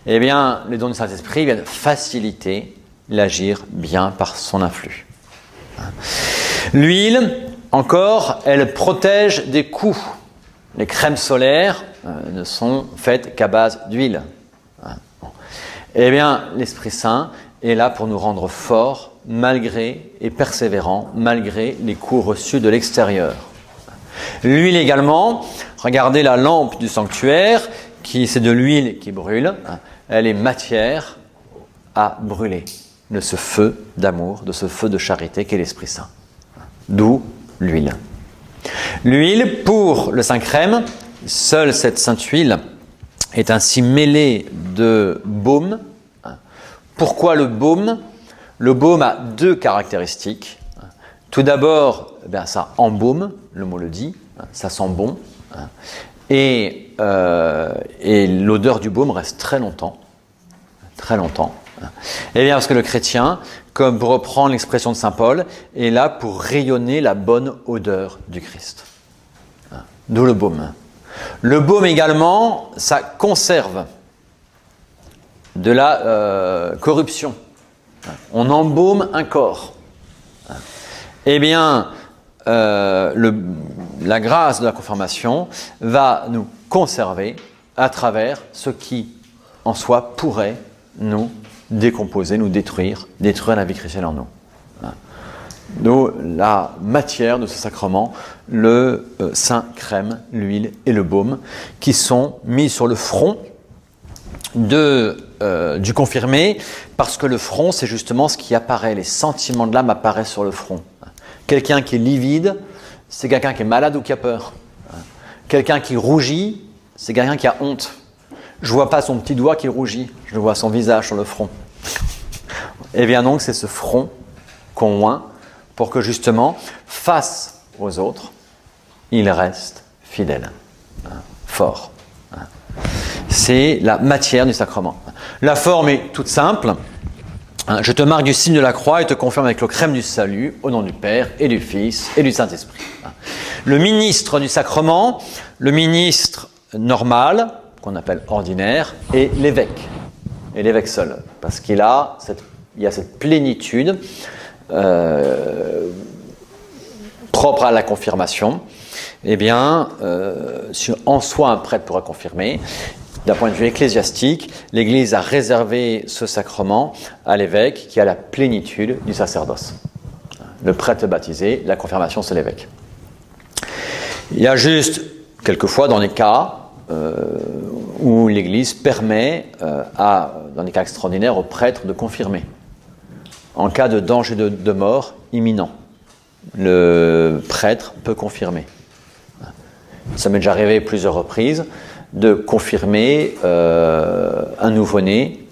Eh bien, les dons du Saint-Esprit viennent faciliter l'agir bien par son influx. L'huile, encore, elle protège des coups. Les crèmes solaires ne sont faites qu'à base d'huile. Eh bien, l'Esprit Saint est là pour nous rendre forts, malgré et persévérants, malgré les coups reçus de l'extérieur. L'huile également, regardez la lampe du sanctuaire, c'est de l'huile qui brûle, elle est matière à brûler de ce feu d'amour, de ce feu de charité qu'est l'Esprit Saint. D'où l'huile. L'huile, pour le saint crème, seule cette sainte huile est ainsi mêlée de baume. Pourquoi le baume? Le baume a 2 caractéristiques. Tout d'abord, ça embaume, le mot le dit, ça sent bon. Et l'odeur du baume reste très longtemps. Très longtemps. Et bien parce que le chrétien, comme pour reprendre l'expression de saint Paul, est là pour rayonner la bonne odeur du Christ. D'où le baume. Le baume également, ça conserve de la corruption. On embaume un corps. Eh bien, la grâce de la confirmation va nous conserver à travers ce qui, en soi, pourrait nous décomposer, nous détruire la vie chrétienne en nous. D'où la matière de ce sacrement, le saint crème, l'huile et le baume, qui sont mis sur le front du confirmé, parce que le front, c'est justement ce qui apparaît, les sentiments de l'âme apparaissent sur le front. Quelqu'un qui est livide, c'est quelqu'un qui est malade ou qui a peur. Quelqu'un qui rougit, c'est quelqu'un qui a honte. Je ne vois pas son petit doigt qui rougit, je vois son visage sur le front. Et bien donc, c'est ce front qu'on oint pour que justement, face aux autres, il reste fidèle, fort. C'est la matière du sacrement. La forme est toute simple. Je te marque du signe de la croix et te confirme avec le crème du salut, au nom du Père et du Fils et du Saint-Esprit. Le ministre du sacrement, le ministre normal, qu'on appelle ordinaire, et l'évêque. Et l'évêque seul, parce qu'il a il y a cette plénitude propre à la confirmation. Eh bien, si en soi un prêtre pourra confirmer, d'un point de vue ecclésiastique, l'Église a réservé ce sacrement à l'évêque qui a la plénitude du sacerdoce. Le prêtre baptisé, la confirmation, c'est l'évêque. Il y a juste, quelquefois, dans les cas où l'Église permet, dans des cas extraordinaires, au prêtre de confirmer. En cas de danger de mort imminent, le prêtre peut confirmer. Ça m'est déjà arrivé plusieurs reprises de confirmer un nouveau-né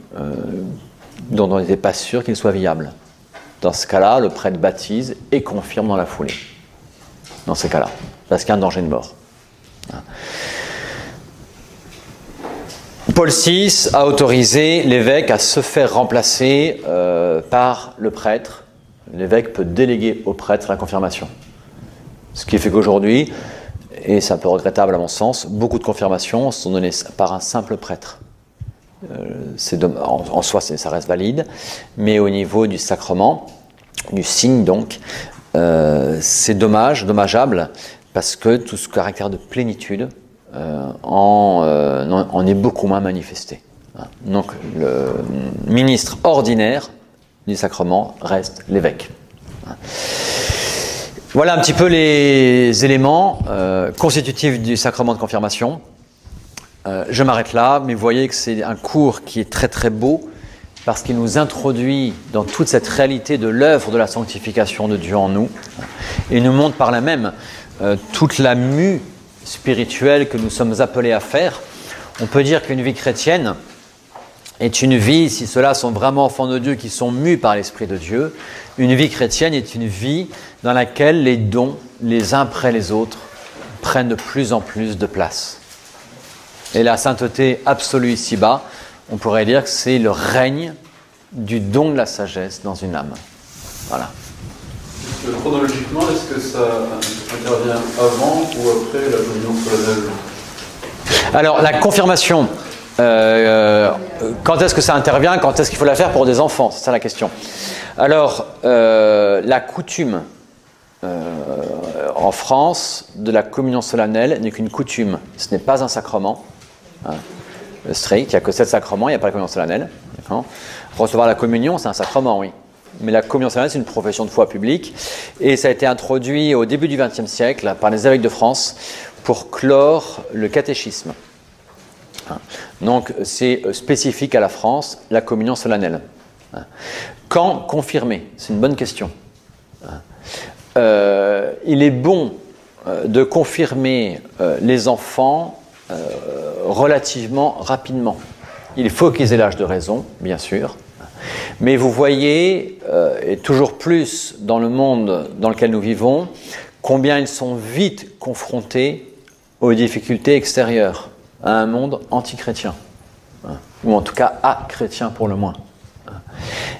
dont on n'était pas sûr qu'il soit viable. Dans ce cas-là, le prêtre baptise et confirme dans la foulée. Dans ces cas-là, parce qu'il y a un danger de mort. Paul VI a autorisé l'évêque à se faire remplacer par le prêtre. L'évêque peut déléguer au prêtre la confirmation. Ce qui fait qu'aujourd'hui, et c'est un peu regrettable à mon sens, beaucoup de confirmations sont données par un simple prêtre. En soi, ça reste valide, mais au niveau du sacrement, du signe donc, c'est dommageable, parce que tout ce caractère de plénitude en est beaucoup moins manifesté. Donc le ministre ordinaire du sacrement reste l'évêque. Voilà un petit peu les éléments constitutifs du sacrement de confirmation. Je m'arrête là, mais vous voyez que c'est un cours qui est très très beau parce qu'il nous introduit dans toute cette réalité de l'œuvre de la sanctification de Dieu en nous et nous montre par là même toute la mue spirituelle que nous sommes appelés à faire. On peut dire qu'une vie chrétienne est une vie, si ceux-là sont vraiment enfants de Dieu, qui sont mus par l'Esprit de Dieu, une vie chrétienne est une vie dans laquelle les dons, les uns après les autres, prennent de plus en plus de place. Et la sainteté absolue ici-bas, on pourrait dire que c'est le règne du don de la sagesse dans une âme. Voilà. Chronologiquement, est-ce que ça intervient avant ou après la communion solennelle? Alors, la confirmation, quand est-ce que ça intervient? Quand est-ce qu'il faut la faire pour des enfants? C'est ça la question. Alors, la coutume en France de la communion solennelle n'est qu'une coutume. Ce n'est pas un sacrement. Strict, il n'y a que 7 sacrements, il n'y a pas la communion solennelle. Recevoir la communion, c'est un sacrement, oui. Mais la communion solennelle, c'est une profession de foi publique. Et ça a été introduit au début du XXe siècle par les évêques de France pour clore le catéchisme. Donc, c'est spécifique à la France, la communion solennelle. Quand confirmer? C'est une bonne question. Il est bon de confirmer les enfants relativement rapidement. Il faut qu'ils aient l'âge de raison, bien sûr. Mais vous voyez, et toujours plus dans le monde dans lequel nous vivons, combien ils sont vite confrontés aux difficultés extérieures, à un monde anti-chrétien, ou en tout cas a-chrétien pour le moins.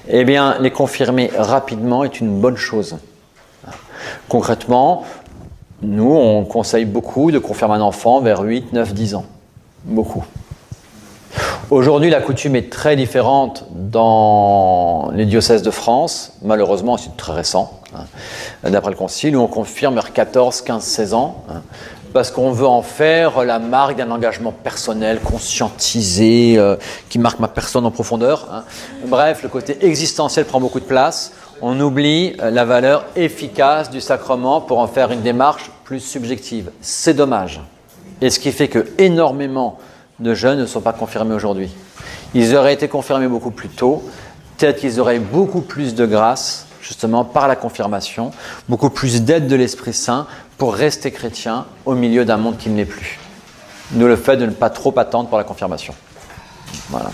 Eh bien, les confirmer rapidement est une bonne chose. Concrètement, nous, on conseille beaucoup de confirmer un enfant vers 8, 9, 10 ans. Beaucoup. Aujourd'hui, la coutume est très différente dans les diocèses de France. Malheureusement, c'est très récent, d'après le Concile, où on confirme vers 14, 15, 16 ans, parce qu'on veut en faire la marque d'un engagement personnel, conscientisé, qui marque ma personne en profondeur. Bref, le côté existentiel prend beaucoup de place. On oublie la valeur efficace du sacrement pour en faire une démarche plus subjective. C'est dommage. Et ce qui fait que énormément de jeunes ne sont pas confirmés aujourd'hui. Ils auraient été confirmés beaucoup plus tôt. Peut-être qu'ils auraient beaucoup plus de grâce, justement par la confirmation, beaucoup plus d'aide de l'Esprit Saint pour rester chrétien au milieu d'un monde qui ne l'est plus. Nous, le fait de ne pas trop attendre pour la confirmation. Voilà.